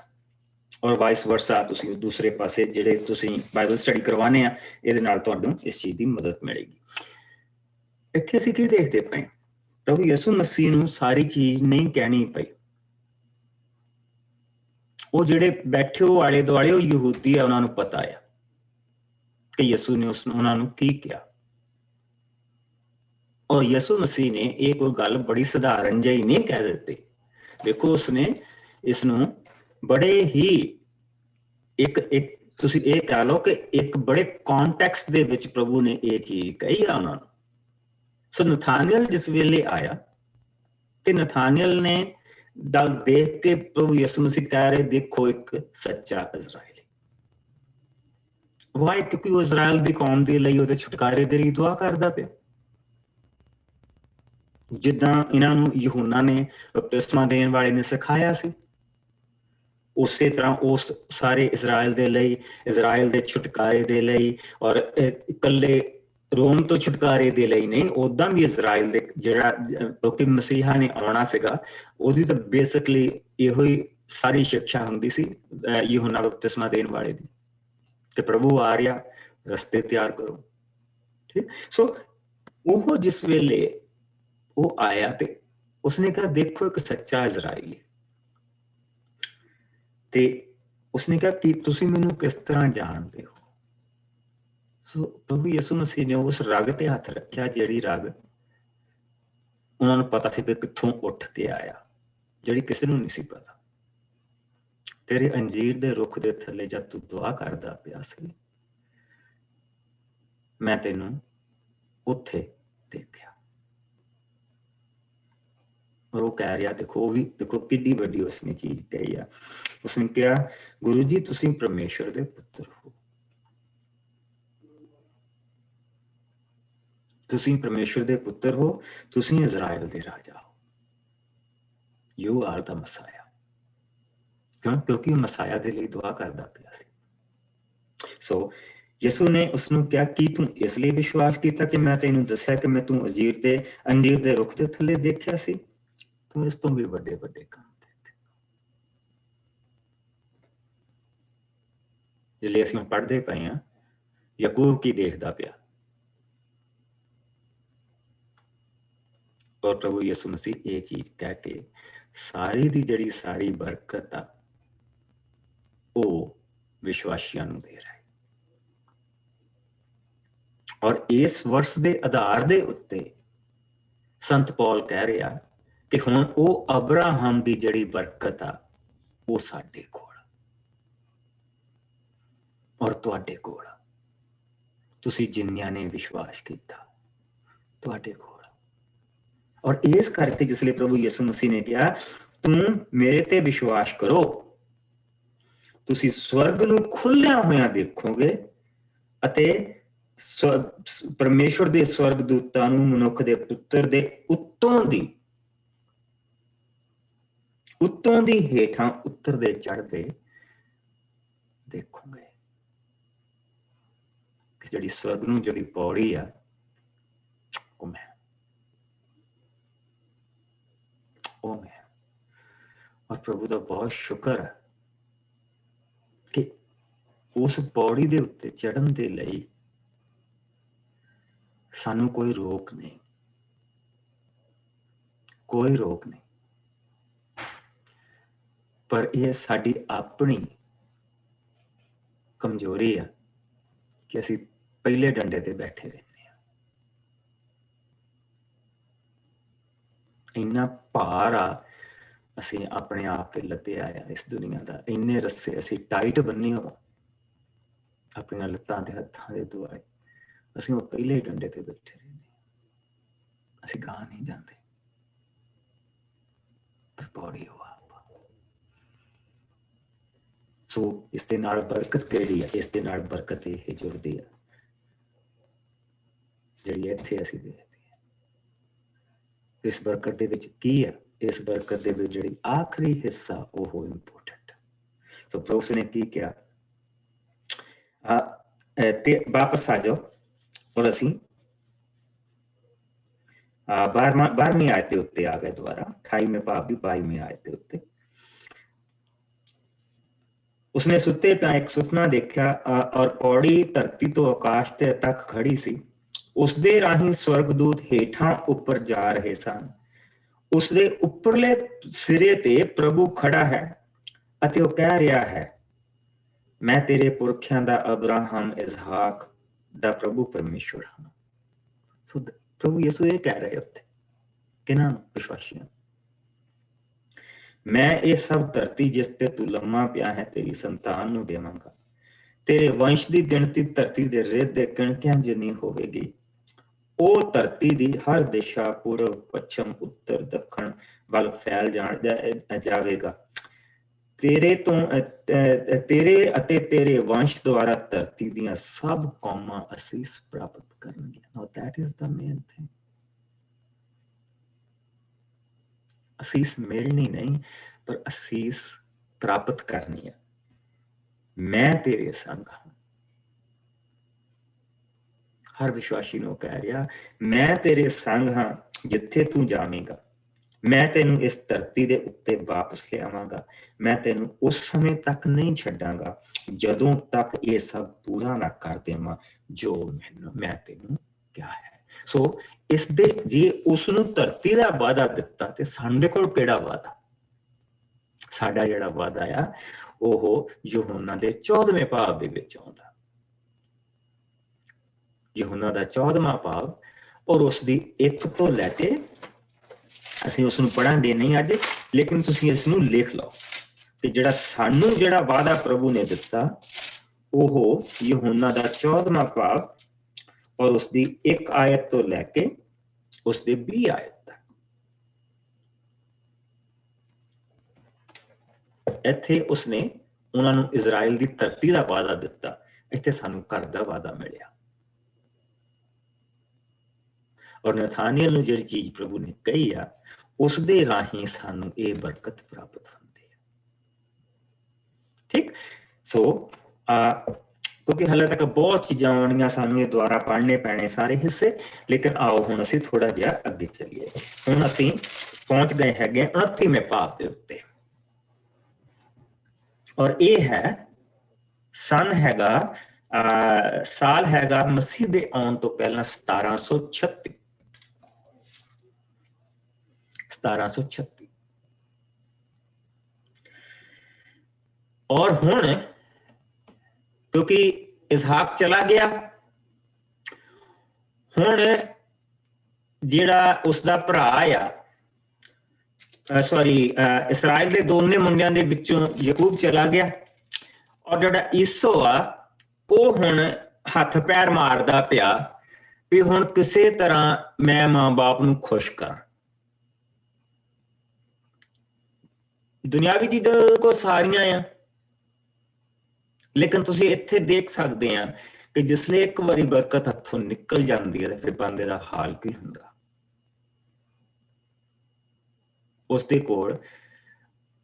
ਔਰ ਵਾਈਸ ਵਰਸਾ। ਤੁਸੀਂ ਦੂਸਰੇ ਪਾਸੇ ਜਿਹੜੇ ਤੁਸੀਂ ਬਾਈਬਲ ਸਟੱਡੀ ਕਰਵਾਉਣੇ ਆ, ਇਹਦੇ ਨਾਲ ਤੁਹਾਨੂੰ ਇਸ ਚੀਜ਼ ਦੀ ਮਦਦ ਮਿਲੇਗੀ। ਇੱਥੇ ਅਸੀਂ ਕੀ ਦੇਖਦੇ ਪਏ? ਪ੍ਰਭੂ ਯਿਸੂ ਮਸੀਹ ਨੂੰ ਸਾਰੀ ਚੀਜ਼ ਨਹੀਂ ਕਹਿਣੀ ਪਈ। ਉਹ ਜਿਹੜੇ ਬੈਠੇ ਹੋ ਆਲੇ ਦੁਆਲੇ ਉਹ ਯਹੂਦੀ ਆ, ਉਹਨਾਂ ਨੂੰ ਪਤਾ ਆ ਕਿ ਯਿਸੂ ਨੇ ਉਹਨਾਂ ਨੂੰ ਕੀ ਕਿਹਾ। ਔਰ ਯਿਸੂ ਮਸੀਹ ਨੇ ਇਹ ਕੋਈ ਗੱਲ ਬੜੀ ਸਧਾਰਨ ਜਿਹੀ ਨਹੀਂ ਕਹਿ ਦਿੱਤੀ। ਦੇਖੋ ਉਸਨੇ ਇਸ ਨੂੰ ਬੜੇ ਹੀ ਇੱਕ ਤੁਸੀਂ ਇਹ ਕਹਿ ਲਓ ਕਿ ਇੱਕ ਬੜੇ ਕੌਨਟੈਕਸਟ ਦੇ ਵਿੱਚ ਪ੍ਰਭੂ ਨੇ ਇਹ ਚੀਜ਼ ਕਹੀ ਆ ਉਹਨਾਂ ਨੂੰ। ਸੋ ਨਥਾਨੀਏਲ ਜਿਸ ਵੇਲੇ ਆਇਆ ਤੇ ਨਥਾਨੀਏਲ ਨੇ ਦੇਖ ਕੇ ਪ੍ਰਭੂ ਯਿਸੂ ਮਸੀਹ ਕਹਿ ਰਹੇ, ਦੇਖੋ ਇੱਕ ਸੱਚਾ ਇਜ਼ਰਾਈਲੀ। ਵਾਈ? ਕਿਉਂਕਿ ਉਹ ਇਜ਼ਰਾਈਲ ਦੀ ਕੌਮ ਦੇ ਲਈ, ਉਹਦੇ ਛੁਟਕਾਰੇ ਦੇ ਲਈ ਦੁਆ ਕਰਦਾ ਪਿਆ। ਜਿੱਦਾਂ ਇਹਨਾਂ ਨੂੰ यूहन्ना ਨੇ ਬਪਤਿਸਮਾ ਦੇਣ ਵਾਲੇ ਨੇ ਸਿਖਾਇਆ ਸੀ, ਉਸੇ ਤਰ੍ਹਾਂ ਉਸ ਸਾਰੇ ਇਜ਼ਰਾਈਲ ਦੇ ਲਈ, ਇਜ਼ਰਾਈਲ ਦੇ ਛੁਟਕਾਰੇ ਦੇ ਲਈ, ਔਰ ਇਕੱਲੇ ਰੋਮ ਤੋਂ ਛੁਟਕਾਰੇ ਦੇ ਲਈ ਨਹੀਂ, ਉਦਾਂ ਵੀ ਇਜ਼ਰਾਈਲ ਦੇ ਜਿਹੜਾ ਕਿਉਂਕਿ ਮਸੀਹਾ ਨੇ ਆਉਣਾ ਸੀਗਾ, ਉਹਦੀ ਤਾਂ ਬੇਸਿਕਲੀ ਇਹੋ ਹੀ ਸਾਰੀ ਸਿੱਖਿਆ ਹੁੰਦੀ ਸੀ यूहन्ना ਬਪਤਿਸਮਾ ਦੇਣ ਵਾਲੇ ਦੀ, ਕਿ ਪ੍ਰਭੂ ਆ ਰਿਹਾ, ਰਸਤੇ ਤਿਆਰ ਕਰੋ। ਠੀਕ। ਸੋ ਉਹ ਜਿਸ ਵੇਲੇ ਉਹ ਆਇਆ ਤੇ ਉਸਨੇ ਕਿਹਾ, ਦੇਖੋ ਇੱਕ ਸੱਚਾ ਇਜ਼ਰਾਈਲੀ। ਤੇ ਉਸਨੇ ਕਿਹਾ ਕਿ ਤੁਸੀਂ ਮੈਨੂੰ ਕਿਸ ਤਰ੍ਹਾਂ ਜਾਣਦੇ ਹੋ? ਸੋ ਪ੍ਰਭੂ ਯਿਸੂ ਮਸੀਹ ਨੇ ਉਸ ਰਗ ਤੇ ਹੱਥ ਰੱਖਿਆ, ਜਿਹੜੀ ਰਗ ਉਹਨਾਂ ਨੂੰ ਪਤਾ ਸੀ ਕਿ ਕਿੱਥੋਂ ਉੱਠ ਕੇ ਆਇਆ, ਜਿਹੜੀ ਕਿਸੇ ਨੂੰ ਨਹੀਂ ਸੀ ਪਤਾ। ਤੇਰੇ ਅੰਜੀਰ ਦੇ ਰੁੱਖ ਦੇ ਥੱਲੇ ਜਦ ਤੂੰ ਦੁਆ ਕਰਦਾ ਪਿਆ ਸੀ, ਮੈਂ ਤੈਨੂੰ ਉੱਥੇ ਦੇਖਿਆ। ਔਰ ਉਹ ਕਹਿ ਰਿਹਾ, ਦੇਖੋ ਉਹ ਵੀ ਦੇਖੋ ਕਿੱਡੀ ਵੱਡੀ ਉਸਨੇ ਚੀਜ਼ ਕਹੀ ਆ। ਉਸਨੇ ਕਿਹਾ, ਗੁਰੂ ਜੀ ਤੁਸੀਂ ਪਰਮੇਸ਼ਰ ਦੇ ਪੁੱਤਰ ਹੋ। ਤੁਸੀਂ ਪਰਮੇਸ਼ਵਰ ਦੇ ਪੁੱਤਰ ਹੋ, ਤੁਸੀਂ ਇਜ਼ਰਾਈਲ ਦੇ ਰਾਜਾ ਹੋ। ਯੂ ਆਰ ਦਾ ਮਸਾਇਆ। ਕਿਉਂ? ਕਿਉਂਕਿ ਉਹ ਮਸਾਇਆ ਦੇ ਲਈ ਦੁਆ ਕਰਦਾ ਪਿਆ ਸੀ। ਸੋ ਯਿਸੂ ਨੇ ਉਸਨੂੰ ਕਿਹਾ, ਕੀ ਤੂੰ ਇਸ ਲਈ ਵਿਸ਼ਵਾਸ ਕੀਤਾ ਕਿ ਮੈਂ ਤੈਨੂੰ ਦੱਸਿਆ ਕਿ ਮੈਂ ਤੂੰ ਅੰਜੀਰ ਦੇ ਰੁੱਖ ਦੇ ਥੱਲੇ ਦੇਖਿਆ ਸੀ? ਤੂੰ ਇਸ ਤੋਂ ਵੀ ਵੱਡੇ ਵੱਡੇ ਕੰਮ ਦੇਖੇ। ਜਿਹੜੇ ਅਸੀਂ ਪੜ੍ਹਦੇ ਪਏ ਹਾਂ, ਯਾਕੂਬ ਕੀ ਦੇਖਦਾ ਪਿਆ? ਔਰ ਪ੍ਰਭੂ ਯਿਸੂ ਮਸੀਹ ਇਹ ਚੀਜ਼ ਕਹਿ ਕੇ ਸਾਰੀ ਦੀ ਜਿਹੜੀ ਸਾਰੀ ਬਰਕਤ ਆ ਉਹ ਵਿਸ਼ਵਾਸੀਆਂ ਨੂੰ ਦੇ ਰਿਹਾ ਹੈ। ਔਰ ਇਸ ਵਰਸ ਦੇ ਆਧਾਰ ਦੇ ਉੱਤੇ ਸੰਤ ਪੌਲ ਕਹਿ ਰਿਹਾ ਕਿ ਹੁਣ ਉਹ ਅਬਰਾਹਮ ਦੀ ਜਿਹੜੀ ਬਰਕਤ ਆ ਉਹ ਸਾਡੇ ਕੋਲ ਔਰ ਤੁਹਾਡੇ ਕੋਲ, ਤੁਸੀਂ ਜਿਨ੍ਹਾਂ ਨੇ ਵਿਸ਼ਵਾਸ ਕੀਤਾ ਤੁਹਾਡੇ ਕੋਲ। ਔਰ ਇਸ ਕਰਕੇ ਜਿਸ ਲਈ ਪ੍ਰਭੂ ਯਿਸੂ ਮਸੀਹ ਨੇ ਕਿਹਾ, ਤੂੰ ਮੇਰੇ ਤੇ ਵਿਸ਼ਵਾਸ ਕਰੋ, ਤੁਸੀਂ ਸਵਰਗ ਨੂੰ ਖੁੱਲਿਆ ਹੋਇਆ ਦੇਖੋਗੇ ਅਤੇ ਪਰਮੇਸ਼ਵਰ ਦੇ ਸਵਰਗ ਦੂਤਾਂ ਨੂੰ ਮਨੁੱਖ ਦੇ ਪੁੱਤਰ ਦੇ ਉੱਤੋਂ ਦੀ ਹੇਠਾਂ ਉਤਰਦੇ ਚੜ੍ਹਦੇ ਦੇਖੋਗੇ। ਕਿ ਜਿਹੜੀ ਸਵਰਗ ਨੂੰ ਜਿਹੜੀ ਪੌੜੀ ਆ ਉਹ ਮੈਂ ਔਰ ਪ੍ਰਭੂ ਦਾ ਬਹੁਤ ਸ਼ੁਕਰ ਹੈ ਕਿ ਉਸ ਪੌੜੀ ਦੇ ਉੱਤੇ ਚੜ੍ਹਨ ਦੇ ਲਈ ਸਾਨੂੰ ਕੋਈ ਰੋਕ ਨਹੀਂ, ਕੋਈ ਰੋਕ ਨਹੀਂ। ਪਰ ਇਹ ਸਾਡੀ ਆਪਣੀ ਕਮਜ਼ੋਰੀ ਆ ਕਿ ਅਸੀਂ ਪਹਿਲੇ ਡੰਡੇ ਤੇ ਬੈਠੇ ਰਹਿੰਦੇ ਹਾਂ। ਇੰਨਾ ਭਾਰ ਆ ਅਸੀਂ ਆਪਣੇ ਆਪ ਤੇ ਲੱਦਿਆ ਆ ਇਸ ਦੁਨੀਆ ਦਾ, ਇੰਨੇ ਰੱਸੇ ਅਸੀਂ ਟਾਈਟ ਬੰਨੇ ਹੋ ਆਪਣੀਆਂ ਲੱਤਾਂ ਤੇ ਹੱਥਾਂ ਦੇ ਦੁਆਲੇ, ਅਸੀਂ ਉਹ ਪਹਿਲੇ ਡੰਡੇ ਤੇ ਬੈਠੇ ਰਹਿੰਦੇ, ਅਸੀਂ ਗਾਹ ਨਹੀਂ ਜਾਂਦੇ। ਪੌੜੀ ਹੋ ਸੋ ਇਸ ਦੇ ਨਾਲ ਬਰਕਤ ਕਿਹੜੀ ਹੈ? ਇਸ ਦੇ ਨਾਲ ਬਰਕਤ ਇਹ ਜੁੜਦੀ ਹੈ ਜਿਹੜੀ ਇੱਥੇ ਅਸੀਂ ਦੇਖਦੇ ਹਾਂ। ਇਸ ਬਰਕਤ ਦੇ ਵਿੱਚ ਕੀ ਹੈ? ਇਸ ਬਰਕਤ ਦੇ ਵਿੱਚ ਜਿਹੜੀ ਆਖਰੀ ਹਿੱਸਾ ਉਹ ਇੰਪੋਰਟੈਂਟ। ਸੋ ਪ੍ਰਭੂ ਨੇ ਕੀ ਕਿਹਾ? ਤੇ ਵਾਪਸ ਆ ਜਾਓ ਔਰ ਅਸੀਂ 12ਵੀਂ ਆਇਤ ਦੇ ਉੱਤੇ ਆ ਗਏ ਦੁਬਾਰਾ, 28ਵੇਂ ਭਾਵ ਦੀ 22ਵੀਂ ਆਇਤ ਦੇ ਉੱਤੇ। ਉਸਨੇ ਸੁੱਤੇ ਪਿਆ ਇੱਕ ਸੁਪਨਾ ਦੇਖਿਆ ਔਰ ਪੌੜੀ ਧਰਤੀ ਤੋਂ ਆਕਾਸ਼ ਤੇ ਤੱਕ ਖੜੀ ਸੀ। ਉਸਦੇ ਰਾਹੀਂ ਸਵਰਗਦੂਤ ਹੇਠਾਂ ਉੱਪਰ ਜਾ ਰਹੇ ਸਨ। ਉਸਦੇ ਉੱਪਰਲੇ ਸਿਰੇ ਤੇ ਪ੍ਰਭੂ ਖੜਾ ਹੈ ਅਤੇ ਉਹ ਕਹਿ ਰਿਹਾ ਹੈ, ਮੈਂ ਤੇਰੇ ਪੁਰਖਿਆਂ ਦਾ ਅਬਰਾਹਮ ਇਸਹਾਕ ਦਾ ਪ੍ਰਭੂ ਪਰਮੇਸ਼ਵਰ ਹਾਂ। ਸੋ ਪ੍ਰਭੂ ਯਿਸੂ ਇਹ ਕਹਿ ਰਹੇ ਉੱਥੇ ਕਿਹਨਾਂ ਨੂੰ? ਵਿਸ਼ਵਾਸੀਆਂ। ਮੈਂ ਇਹ ਸਭ ਧਰਤੀ ਜਿਸ ਤੇ ਤੂੰ ਲੰਮਾ ਪਿਆ ਹੈ ਤੇਰੀ ਸੰਤਾਨ ਨੂੰ ਦੇਵਾਂਗਾ। ਤੇਰੇ ਵੰਸ਼ ਦੀ ਗਿਣਤੀ ਧਰਤੀ ਦੇ ਰੇਤ ਦੇ ਕਿਣਕਿਆਂ ਜਿੰਨੀ ਹੋਵੇਗੀ। ਉਹ ਧਰਤੀ ਦੀ ਹਰ ਦਿਸ਼ਾ ਪੂਰਬ, ਪੱਛਮ, ਉੱਤਰ, ਦੱਖਣ ਵੱਲ ਫੈਲ ਜਾਵੇਗਾ। ਤੇਰੇ ਅਤੇ ਤੇਰੇ ਵੰਸ਼ ਦੁਆਰਾ ਧਰਤੀ ਦੀਆਂ ਸਭ ਕੌਮਾਂ ਅਸੀਸ ਪ੍ਰਾਪਤ ਕਰਨਗੀਆਂ। Now that is the main thing. ਅਸੀਸ ਮਿਲਣੀ ਨਹੀਂ, ਪਰ ਅਸੀਸ ਪ੍ਰਾਪਤ ਕਰਨੀ ਹੈ। ਮੈਂ ਤੇਰੇ ਸੰਗ ਹਾਂ। ਹਰ ਵਿਸ਼ਵਾਸੀ ਨੂੰ ਕਹਿ ਰਿਹਾ, ਮੈਂ ਤੇਰੇ ਸੰਗ ਹਾਂ ਜਿੱਥੇ ਤੂੰ ਜਾਵੇਂਗਾ। ਮੈਂ ਤੈਨੂੰ ਇਸ ਧਰਤੀ ਦੇ ਉੱਤੇ ਵਾਪਸ ਲਿਆਵਾਂਗਾ। ਮੈਂ ਤੈਨੂੰ ਉਸ ਸਮੇਂ ਤੱਕ ਨਹੀਂ ਛੱਡਾਂਗਾ ਜਦੋਂ ਤੱਕ ਇਹ ਸਭ ਪੂਰਾ ਨਾ ਕਰ ਦੇਵਾਂ ਜੋ ਮੈਂ ਤੈਨੂੰ ਕਿਹਾ ਹੈ। ਸੋ ਇਸ ਦੇ ਜੇ ਉਸਨੂੰ ਧਰਤੀ ਦਾ ਵਾਅਦਾ ਦਿੱਤਾ ਤੇ ਸਾਡੇ ਕੋਲ ਕਿਹੜਾ ਵਾਅਦਾ? ਸਾਡਾ ਜਿਹੜਾ ਵਾਅਦਾ ਆ ਉਹ ਯਹੋਨਾ ਦੇ 14ਵੇਂ ਭਾਵ ਦੇ ਵਿੱਚ ਆਉਂਦਾ। ਯਹੋਨਾ ਦਾ 14ਵਾਂ ਭਾਵ ਔਰ ਉਸ ਦੀ 1 ਤੋਂ ਲੈ ਕੇ ਅਸੀਂ ਉਸ ਨੂੰ ਪੜਾਂਗੇ ਨਹੀਂ ਅੱਜ, ਲੇਕਿਨ ਤੁਸੀਂ ਇਸ ਨੂੰ ਲਿਖ ਲਓ ਕਿ ਜਿਹੜਾ ਸਾਨੂੰ ਜਿਹੜਾ ਵਾਅਦਾ ਪ੍ਰਭੂ ਨੇ ਦਿੱਤਾ ਉਹ ਯਹੋਨਾ ਦਾ 14ਵਾਂ ਭਾਵ ਔਰ ਉਸ ਦੀ 1 ਆਇਤ ਤੋਂ ਲੈ ਕੇ ਉਸ ਦੇ 20 ਆਇਤ ਤੱਕ। ਇੱਥੇ ਉਸਨੇ ਉਹਨਾਂ ਨੂੰ ਇਜ਼ਰਾਈਲ ਦੀ ਧਰਤੀ ਦਾ ਵਾਅਦਾ ਦਿੱਤਾ, ਇੱਥੇ ਸਾਨੂੰ ਘਰ ਦਾ ਵਾਅਦਾ ਮਿਲਿਆ। ਔਰ ਨਥਾਨੀਅਲ ਨੂੰ ਜਿਹੜੀ ਚੀਜ਼ ਪ੍ਰਭੂ ਨੇ ਕਹੀ ਆ ਉਸ ਦੇ ਰਾਹੀਂ ਸਾਨੂੰ ਇਹ ਬਰਕਤ ਪ੍ਰਾਪਤ ਹੁੰਦੀ ਹੈ। ਠੀਕ। ਸੋ ਕਿਉਂਕਿ ਹਾਲੇ ਤੱਕ ਬਹੁਤ ਚੀਜ਼ਾਂ ਆਉਣੀਆਂ, ਸਾਨੂੰ ਇਹ ਦੁਆਰਾ ਪੜ੍ਹਨੇ ਪੈਣੇ ਸਾਰੇ ਹਿੱਸੇ, ਲੇਕਿਨ ਆਓ ਹੁਣ ਅਸੀਂ ਥੋੜਾ ਜਿਹਾ ਅੱਗੇ ਚੱਲੀਏ। ਹੁਣ ਅਸੀਂ ਪਹੁੰਚ ਗਏ ਹੈਗੇ 29ਵੇਂ ਪਾਠ ਦੇ ਉੱਤੇ, ਔਰ ਇਹ ਹੈ ਸਨ ਹੈਗਾ ਸਾਲ ਹੈਗਾ ਮਸੀਹ ਦੇ ਆਉਣ ਤੋਂ ਪਹਿਲਾਂ 1736। ਔਰ ਹੁਣ ਕਿਉਂਕਿ ਇਸਹਾਕ ਚਲਾ ਗਿਆ, ਹੁਣ ਜਿਹੜਾ ਉਸਦਾ ਭਰਾ ਆ ਇਸਰਾਇਲ ਦੇ ਦੋਨੇ ਮੁੰਡਿਆਂ ਦੇ ਵਿੱਚੋਂ ਯਾਕੂਬ ਚਲਾ ਗਿਆ, ਔਰ ਜਿਹੜਾ ਈਸੋ ਆ ਉਹ ਹੁਣ ਹੱਥ ਪੈਰ ਮਾਰਦਾ ਪਿਆ ਵੀ ਹੁਣ ਕਿਸੇ ਤਰ੍ਹਾਂ ਮੈਂ ਮਾਂ ਬਾਪ ਨੂੰ ਖੁਸ਼ ਕਰਾਂ। ਦੁਨਿਆਵੀ ਚੀਜ਼ਾਂ ਕੋ ਸਾਰੀਆਂ ਆ, ਲੇਕਿਨ ਤੁਸੀਂ ਇੱਥੇ ਦੇਖ ਸਕਦੇ ਆ ਕਿ ਜਿਸਲੇ ਇੱਕ ਵਾਰੀ ਬਰਕਤ ਹੱਥੋਂ ਨਿਕਲ ਜਾਂਦੀ ਹੈ ਫਿਰ ਬੰਦੇ ਦਾ ਹਾਲ ਕੀ ਹੁੰਦਾ। ਉਸਦੇ ਕੋਲ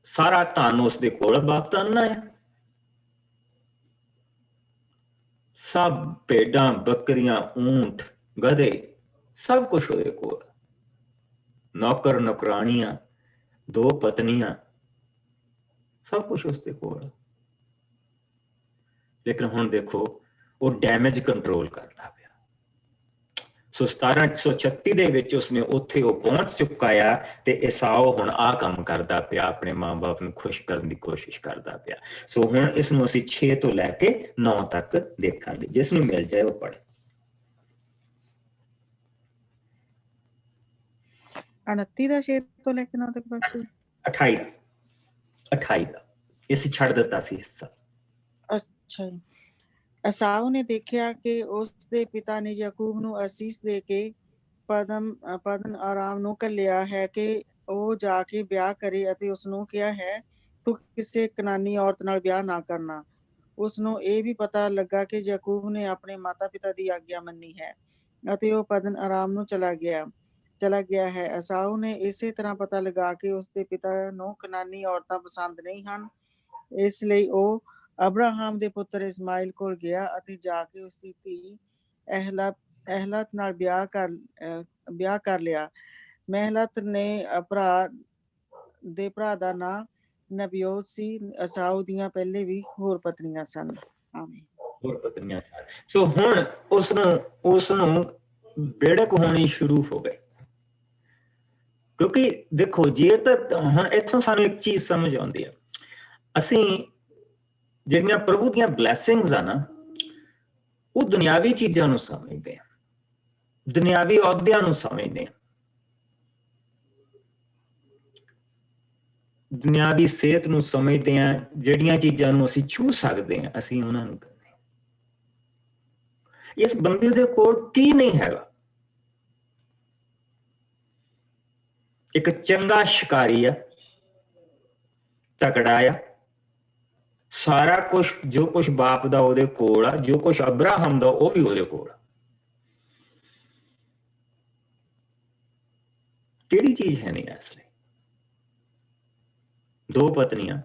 ਸਾਰਾ ਧਨ, ਉਸਦੇ ਕੋਲ ਬਾਪ ਧਨ ਹੈ, ਸਭ ਭੇਡਾਂ ਬੱਕਰੀਆਂ ਊਂਠ ਗਧੇ ਸਭ ਕੁਛ ਉਹਦੇ ਕੋਲ, ਨੌਕਰ ਨੌਕਰਾਣੀਆਂ 2 ਪਤਨੀਆਂ ਸਭ ਕੁਛ ਉਸਦੇ ਕੋਲ। ਲੇਕਿਨ ਹੁਣ ਦੇਖੋ ਉਹ ਡੈਮੇਜ ਕੰਟਰੋਲ ਕਰਦਾ ਪਿਆ। ਸੋ 1736 ਦੇ ਵਿੱਚ ਉਸਨੇ ਉੱਥੇ ਉਹ ਪਹੁੰਚ ਚੁੱਕਾ ਆ ਤੇ ਈਸਾਓ ਹੁਣ ਆਹ ਕੰਮ ਕਰਦਾ ਪਿਆ, ਆਪਣੇ ਮਾਂ ਬਾਪ ਨੂੰ ਖੁਸ਼ ਕਰਨ ਦੀ ਕੋਸ਼ਿਸ਼ ਕਰਦਾ ਪਿਆ। ਸੋ ਹੁਣ ਇਸ ਨੂੰ ਅਸੀਂ 6 ਤੋਂ ਲੈ ਕੇ 9 ਤੱਕ ਦੇਖਾਂਗੇ, ਜਿਸ ਨੂੰ ਮਿਲ ਜਾਏ ਉਹ ਪੜ੍ਹੇ। 29 ਦਾ 6 ਤੋਂ ਲੈ ਕੇ 9 ਤੱਕ ਬਸ 28 ਦਾ ਇਸ ਛੱਡ ਦਿੱਤਾ ਸੀ ਹਿੱਸਾ। ਅੱਛਾ ਜੀ। ਅਸਾਉ ਨੇ ਦੇਖਿਆ ਕਿ ਉਸ ਦੇ ਪਿਤਾ ਨੇ ਯਾਕੂਬ ਨੂੰ ਅਸੀਸ ਦੇ ਕੇ ਪਦਨ ਆਰਾਮ ਨੂੰ ਘੱਲਿਆ ਹੈ ਕਿ ਉਹ ਜਾ ਕੇ ਵਿਆਹ ਕਰੇ, ਅਤੇ ਉਸਨੂੰ ਕਿਹਾ ਹੈ ਤੂੰ ਕਿਸੇ ਕਨਾਨੀ ਔਰਤ ਨਾਲ ਵਿਆਹ ਨਾ ਕਰਨਾ। ਉਸਨੂੰ ਇਹ ਵੀ ਪਤਾ ਲੱਗਾ ਕਿ ਯਾਕੂਬ ਨੇ ਆਪਣੇ ਮਾਤਾ ਪਿਤਾ ਦੀ ਆਗਿਆ ਮੰਨੀ ਹੈ ਅਤੇ ਉਹ ਪਦਨ ਆਰਾਮ ਨੂੰ ਚਲਾ ਗਿਆ ਹੈ। ਅਸਾਉ ਨੇ ਇਸੇ ਤਰ੍ਹਾਂ ਪਤਾ ਲਗਾ ਕਿ ਉਸਦੇ ਪਿਤਾ ਨੂੰ ਕਨਾਨੀ ਔਰਤਾਂ ਪਸੰਦ ਨਹੀਂ ਹਨ, ਇਸ ਲਈ ਉਹ ਅਬਰਾਹਮ ਦੇ ਪੁੱਤਰ ਇਸਮਾਇਲ ਕੋਲ ਗਿਆ ਅਤੇ ਜਾ ਕੇ ਉਸਦੀ ਧੀ ਅਹਿਲਤ ਨਾਲ ਵਿਆਹ ਕਰ ਲਿਆ। ਮਹਿਲਤ ਨੇ ਭਰਾ ਦਾ ਨਾਂ ਨਬਿਓਤ ਸੀ। ਅਸਾਉ ਦੀਆਂ ਪਹਿਲੇ ਵੀ ਹੋਰ ਪਤਨੀਆਂ ਸਨ। ਹੋਰ ਪਤਨੀਆਂ ਸਨ। ਸੋ ਹੁਣ ਉਸਨੂੰ ਬੇੜਕ ਹੋਣੀ ਸ਼ੁਰੂ ਹੋ ਗਈ, ਕਿਉਂਕਿ ਦੇਖੋ ਜੇ ਤਾਂ ਹੁਣ ਇੱਥੋਂ ਸਾਨੂੰ ਇੱਕ ਚੀਜ਼ ਸਮਝ ਆਉਂਦੀ ਹੈ, ਅਸੀਂ ਜਿਹੜੀਆਂ ਪ੍ਰਭੂ ਦੀਆਂ ਬਲੈਸਿੰਗਸ ਆ ਨਾ ਉਹ ਦੁਨਿਆਵੀ ਚੀਜ਼ਾਂ ਨੂੰ ਸਮਝਦੇ ਆ, ਦੁਨਿਆਵੀ ਅਹੁਦਿਆਂ ਨੂੰ ਸਮਝਦੇ ਆ, ਦੁਨਿਆਵੀ ਸਿਹਤ ਨੂੰ ਸਮਝਦੇ ਆ, ਜਿਹੜੀਆਂ ਚੀਜ਼ਾਂ ਨੂੰ ਅਸੀਂ ਛੂ ਸਕਦੇ ਹਾਂ ਅਸੀਂ ਉਹਨਾਂ ਨੂੰ ਕਰਦੇ ਹਾਂ। ਇਸ ਬੰਦੇ ਦੇ ਕੋਲ ਕੀ ਨਹੀਂ ਹੈਗਾ। ਇੱਕ ਚੰਗਾ ਸ਼ਿਕਾਰੀ ਆ, ਤਕੜਾ ਆ, ਸਾਰਾ ਕੁਛ ਜੋ ਕੁਛ ਬਾਪ ਦਾ ਉਹਦੇ ਕੋਲ ਆ, ਜੋ ਕੁਛ ਅਬਰਾਹਮ ਦਾ ਉਹ ਵੀ ਉਹਦੇ ਕੋਲ ਆ। ਕਿਹੜੀ ਚੀਜ਼ ਹੈ ਨਹੀਂ ਇਸ ਲਈ? 2 ਪਤਨੀਆਂ,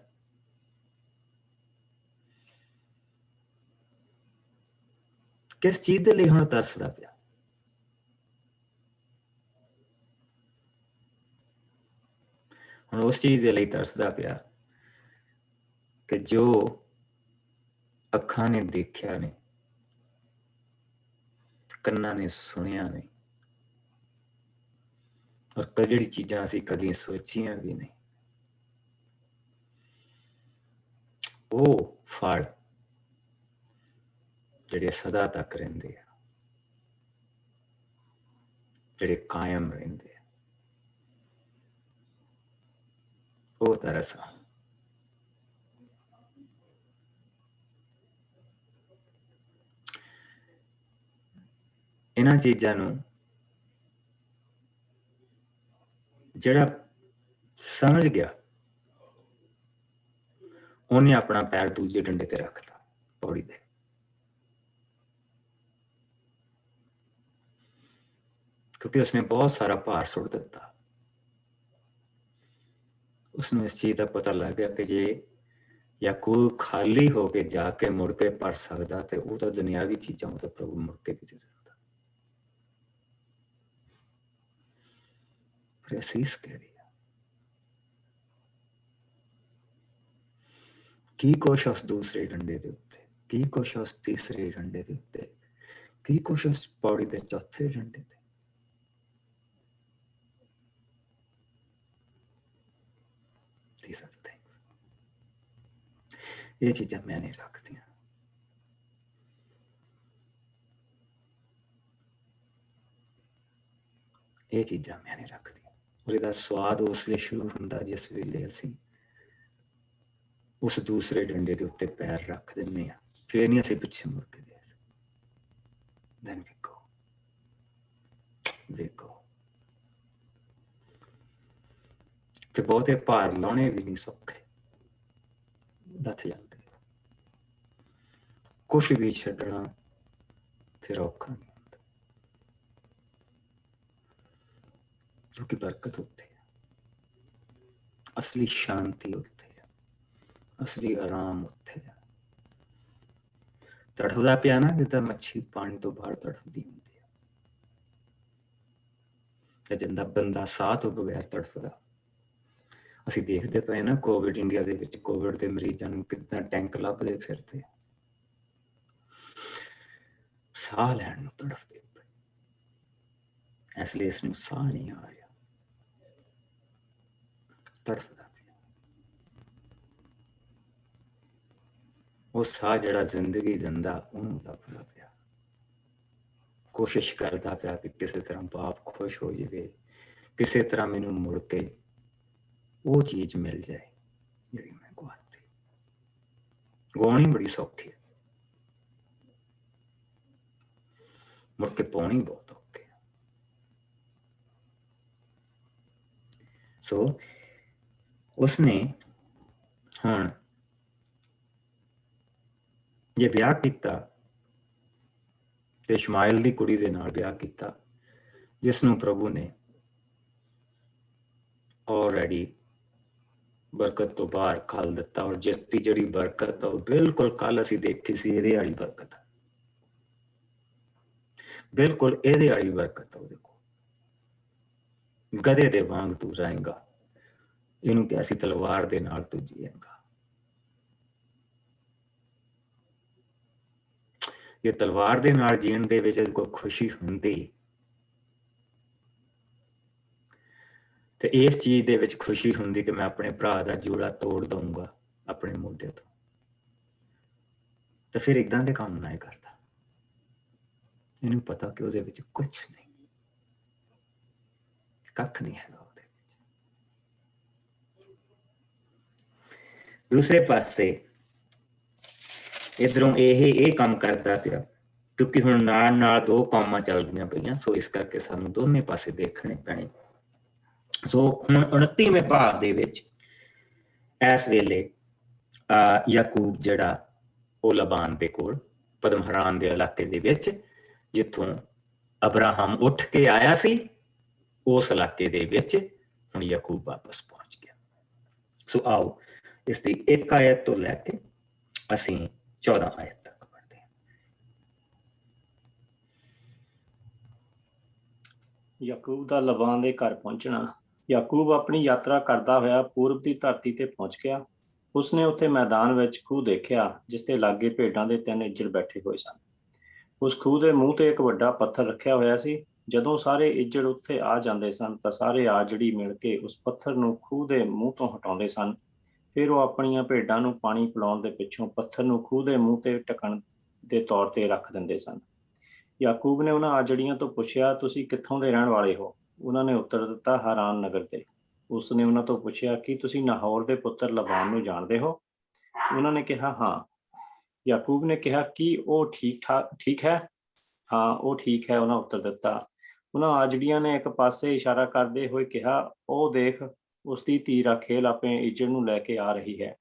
ਕਿਸ ਚੀਜ਼ ਦੇ ਲਈ ਹੁਣ ਤਰਸਦਾ ਪਿਆ? ਹੁਣ ਉਸ ਚੀਜ਼ ਦੇ ਲਈ ਤਰਸਦਾ ਪਿਆ ਕਿ ਜੋ ਅੱਖਾਂ ਨੇ ਦੇਖਿਆ ਨਹੀਂ, ਕੰਨਾਂ ਨੇ ਸੁਣਿਆ ਨਹੀਂ, ਔਰ ਜਿਹੜੀ ਚੀਜ਼ਾਂ ਅਸੀਂ ਕਦੀ ਸੋਚੀਆਂ ਵੀ ਨਹੀਂ, ਉਹ ਫਲ ਜਿਹੜੇ ਸਦਾ ਤੱਕ ਰਹਿੰਦੇ ਆ, ਜਿਹੜੇ ਕਾਇਮ ਰਹਿੰਦੇ ਆ, ਉਹ ਤਰਸ ਆ। ਇਹਨਾਂ ਚੀਜ਼ਾਂ ਨੂੰ ਜਿਹੜਾ ਸਮਝ ਗਿਆ ਉਹਨੇ ਆਪਣਾ ਪੈਰ ਦੂਜੇ ਡੰਡੇ ਤੇ ਰੱਖਤਾ ਪੌੜੀ ਦੇ। क्योंकि उसने बहुत सारा भार सुट दिता। उसने इस चीज का पता लग गया कि जे याकूब खाली होके जाके मुड़ के भर सकता तो वो तो दुनियावी चीज़ों तो प्रभु मुड़ के भी दे दिंदा। फिर असीस कह दिया की कुछ उस दूसरे डंडे के उत्ते, की कुछ उस तीसरे डंडे के उत्ते, की कुछ उस पौड़ी के चौथे डंडे ते। These are the things. ये चीज़ां मैं नहीं रखती। ये चीज़ां मैं नहीं रखती। और इसका स्वाद उस लिए शुरू होता जिस वेले असीं उस दूसरे डंडे के उत्ते पैर रख दिंदे आ, फिर नहीं असीं पिछे मुड़ के देखदे। Then we go. कि बहुते भार लाने भी नहीं सौखे, लथ जाते। कुछ भी छड्डना फिर औखा नहीं होता, क्योंकि बरकत उत्ते है, असली शांति उत्ते है, असली आराम उत्ते है। तड़फदा पिया ना जिद्दां मच्छी पानी तो बाहर तड़फदी हुंदी है, जिंदा बंदा साह तो बगैर तड़फदा। ਅਸੀਂ ਦੇਖਦੇ ਪਏ ਨਾ ਕੋਵਿਡ ਇੰਡੀਆ ਦੇ ਵਿੱਚ ਕੋਵਿਡ ਦੇ ਮਰੀਜ਼ਾਂ ਨੂੰ ਕਿੰਨਾ ਟੈਂਕ ਲੱਭਦੇ ਫਿਰਦੇ, ਸਾਹ ਲੈਣ ਨੂੰ ਤੜਫਦੇ ਪਏ, ਇਸ ਲਈ ਇਸ ਨੂੰ ਸਾਹ ਨਹੀਂ ਆ ਰਿਹਾ, ਤੜਫਦਾ ਪਿਆ। ਉਹ ਸਾਹ ਜਿਹੜਾ ਜ਼ਿੰਦਗੀ ਦਿੰਦਾ ਉਹਨੂੰ ਲੱਭਦਾ ਪਿਆ, ਕੋਸ਼ਿਸ਼ ਕਰਦਾ ਪਿਆ ਕਿ ਕਿਸੇ ਤਰ੍ਹਾਂ ਬਾਪ ਖੁਸ਼ ਹੋ ਜਾਵੇ, ਕਿਸੇ ਤਰ੍ਹਾਂ ਮੈਨੂੰ ਮੁੜ ਕੇ वो चीज मिल जाए जी मैं गुआती। गवानी बड़ी सौखी है, मुड़ के पानी बहुत औखे है। सो उसने हुण जे ब्याह किया ते इशमाइल दी कुड़ी दे नाल ब्याह किया, जिसनों प्रभु ने ऑलरेडी बरकत तो बाहर खल दिता, और जिसकी जी बरकत बिल्कुल कल असीं देखी सी इहदे वाली बरकत, बिल्कुल इहदे वाली बरकत। देखो गधे दे वांग तू रहेगा, इहनूं क्या सी तलवार दे नाल तू जीएगा। ये तलवार दे नाल जीण दे विच कोई खुशी हुंदी ते इस चीज दे विच खुशी हुंदी कि मैं अपने भरा दा जोड़ा तोड़ दूंगा अपने मोढे तो, तो फिर इदां दे काम ना करता। इहनूं पता कि उहदे विच कुछ नहीं, कख नहीं है उहदे विच। दूसरे पासे इधरों ये काम करता पिया, क्योंकि हुण नाल नाल दो कौमां चलदियां पईयां, सो इस करके सानूं दोने पासे देखने पैणे। सो हुण 29वें भाग दे विच इस वेले याकूब जिहड़ा ਉਹ ਲਬਾਨ ਦੇ ਕੋਲ ਪਦਮਹਰਾਨ ਦੇ ਇਲਾਕੇ ਦੇ ਵਿੱਚ ਜਿੱਥੋਂ ਅਬਰਾਹਮ ਉੱਠ ਕੇ ਆਇਆ ਸੀ, ਉਸ ਇਲਾਕੇ ਦੇ ਵਿੱਚ ਹੁਣ ਯਾਕੂਬ ਵਾਪਸ ਪਹੁੰਚ ਗਿਆ। ਸੋ ਆਓ ਇਸ ਦੀ 1 ਆਇਤ ਤੋਂ ਲੈ ਕੇ ਅਸੀਂ 14 ਆਇਤ ਤੱਕ ਪੜ੍ਹਦੇ ਹਾਂ। ਯਾਕੂਬ ਦਾ ਲਬਾਨ ਦੇ ਘਰ ਪਹੁੰਚਣਾ। ਯਾਕੂਬ ਆਪਣੀ ਯਾਤਰਾ ਕਰਦਾ ਹੋਇਆ ਪੂਰਬ ਦੀ ਧਰਤੀ ਤੇ ਪਹੁੰਚ ਗਿਆ। ਉਸਨੇ ਉੱਥੇ ਮੈਦਾਨ ਵਿੱਚ ਖੂਹ ਦੇਖਿਆ, ਜਿਸ ਦੇ ਲਾਗੇ ਭੇਡਾਂ ਦੇ 3 ਇੱਜੜ ਬੈਠੇ ਹੋਏ ਸਨ। ਉਸ ਖੂਹ ਦੇ ਮੂੰਹ ਤੇ ਇੱਕ ਵੱਡਾ ਪੱਥਰ ਰੱਖਿਆ ਹੋਇਆ ਸੀ। ਜਦੋਂ ਸਾਰੇ ਇੱਜੜ ਉੱਥੇ ਆ ਜਾਂਦੇ ਸਨ ਤਾਂ ਸਾਰੇ ਆਜੜੀ ਮਿਲ ਕੇ ਉਸ ਪੱਥਰ ਨੂੰ ਖੂਹ ਦੇ ਮੂੰਹ ਤੋਂ ਹਟਾਉਂਦੇ ਸਨ। ਫਿਰ ਉਹ ਆਪਣੀਆਂ ਭੇਡਾਂ ਨੂੰ ਪਾਣੀ ਪਿਲਾਉਣ ਦੇ ਪਿੱਛੋਂ ਪੱਥਰ ਨੂੰ ਖੂਹ ਦੇ ਮੂੰਹ ਤੇ ਢੱਕਣ ਦੇ ਤੌਰ ਤੇ ਰੱਖ ਦਿੰਦੇ ਸਨ। ਯਾਕੂਬ ਨੇ ਉਹਨਾਂ ਆਜੜੀਆਂ ਤੋਂ ਪੁੱਛਿਆ, ਤੁਸੀਂ ਕਿੱਥੋਂ ਦੇ ਰਹਿਣ ਵਾਲੇ ਹੋ? ਉਹਨਾਂ ਨੇ ਉੱਤਰ ਦਿੱਤਾ, ਹਾਰਾਨ ਨਗਰ ਦੇ। ਉਸਨੇ ਉਹਨਾਂ ਤੋਂ ਪੁੱਛਿਆ, ਕੀ ਤੁਸੀਂ ਨਾਹੌਰ ਦੇ ਪੁੱਤਰ ਲਬਾਨ ਨੂੰ ਜਾਣਦੇ ਹੋ? ਉਹਨਾਂ ਨੇ ਕਿਹਾ, ਹਾਂ। ਯਾਕੂਬ ਨੇ ਕਿਹਾ, ਕੀ ਉਹ ਠੀਕ ਹੈ? ਹਾਂ, ਉਹ ਠੀਕ ਹੈ, ਉਹਨਾਂ ਉੱਤਰ ਦਿੱਤਾ। ਉਹਨਾਂ ਆਜੜੀਆਂ ਨੇ ਇੱਕ ਪਾਸੇ ਇਸ਼ਾਰਾ ਕਰਦੇ ਹੋਏ ਕਿਹਾ, ਉਹ ਦੇਖ, ਉਸਦੀ ਧੀ ਰਾਖੇਲ ਆਪਣੇ ਇੱਜੜ ਨੂੰ ਲੈ ਕੇ ਆ ਰਹੀ ਹੈ।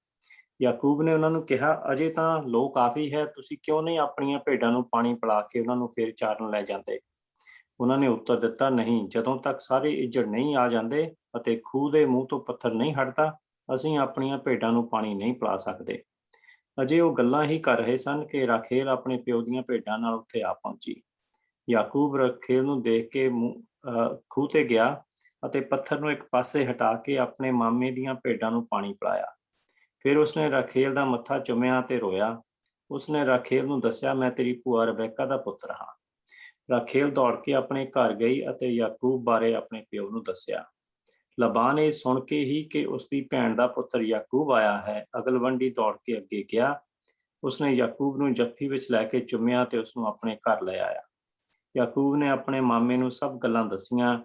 ਯਾਕੂਬ ਨੇ ਉਹਨਾਂ ਨੂੰ ਕਿਹਾ, ਅਜੇ ਤਾਂ ਲੋ ਕਾਫੀ ਹੈ, ਤੁਸੀਂ ਕਿਉਂ ਨਹੀਂ ਆਪਣੀਆਂ ਭੇਡਾਂ ਨੂੰ ਪਾਣੀ ਪਿਲਾ ਕੇ ਉਹਨਾਂ ਨੂੰ ਫਿਰ ਚਾਰਨ ਲੈ ਜਾਂਦੇ? ਉਹਨਾਂ ਨੇ ਉੱਤਰ ਦਿੱਤਾ, ਨਹੀਂ, ਜਦੋਂ ਤੱਕ ਸਾਰੇ ਇੱਜੜ ਨਹੀਂ ਆ ਜਾਂਦੇ ਅਤੇ ਖੂਹ ਦੇ ਮੂੰਹ ਤੋਂ ਪੱਥਰ ਨਹੀਂ ਹਟਦਾ, ਅਸੀਂ ਆਪਣੀਆਂ ਭੇਡਾਂ ਨੂੰ ਪਾਣੀ ਨਹੀਂ ਪਿਲਾ ਸਕਦੇ। ਅਜੇ ਉਹ ਗੱਲਾਂ ਹੀ ਕਰ ਰਹੇ ਸਨ ਕਿ ਰਾਖੇਲ ਆਪਣੇ ਪਿਓ ਦੀਆਂ ਭੇਡਾਂ ਨਾਲ ਉੱਥੇ ਆ ਪਹੁੰਚੀ। ਯਾਕੂਬ ਰਾਖੇਲ ਨੂੰ ਦੇਖ ਕੇ ਖੂਹ ਤੇ ਗਿਆ ਅਤੇ ਪੱਥਰ ਨੂੰ ਇੱਕ ਪਾਸੇ ਹਟਾ ਕੇ ਆਪਣੇ ਮਾਮੇ ਦੀਆਂ ਭੇਡਾਂ ਨੂੰ ਪਾਣੀ ਪਿਲਾਇਆ। ਫਿਰ ਉਸਨੇ ਰਾਖੇਲ ਦਾ ਮੱਥਾ ਚੁੰਮਿਆ ਤੇ ਰੋਇਆ। ਉਸਨੇ ਰਾਖੇਲ ਨੂੰ ਦੱਸਿਆ, ਮੈਂ ਤੇਰੀ ਭੂਆ ਰਬੈਕਾ ਦਾ ਪੁੱਤਰ ਹਾਂ। ਰਾਖੇਲ ਦੌੜ ਕੇ ਆਪਣੇ ਘਰ ਗਈ ਅਤੇ ਯਾਕੂਬ ਬਾਰੇ ਆਪਣੇ ਪਿਓ ਨੂੰ ਦੱਸਿਆ। ਲਬਾਨ ਇਹ ਸੁਣ ਕੇ ਹੀ ਕਿ ਉਸਦੀ ਭੈਣ ਦਾ ਪੁੱਤਰ ਯਾਕੂਬ ਆਇਆ ਹੈ, ਅਗਲਵੰਡੀ ਦੌੜ ਕੇ ਅੱਗੇ ਗਿਆ। ਉਸਨੇ ਯਾਕੂਬ ਨੂੰ ਜੱਫੀ ਵਿੱਚ ਲੈ ਕੇ ਚੁੰਮਿਆ ਤੇ ਉਸਨੂੰ ਆਪਣੇ ਘਰ ਲੈ ਆਇਆ। ਯਾਕੂਬ ਨੇ ਆਪਣੇ ਮਾਮੇ ਨੂੰ ਸਭ ਗੱਲਾਂ ਦੱਸੀਆਂ।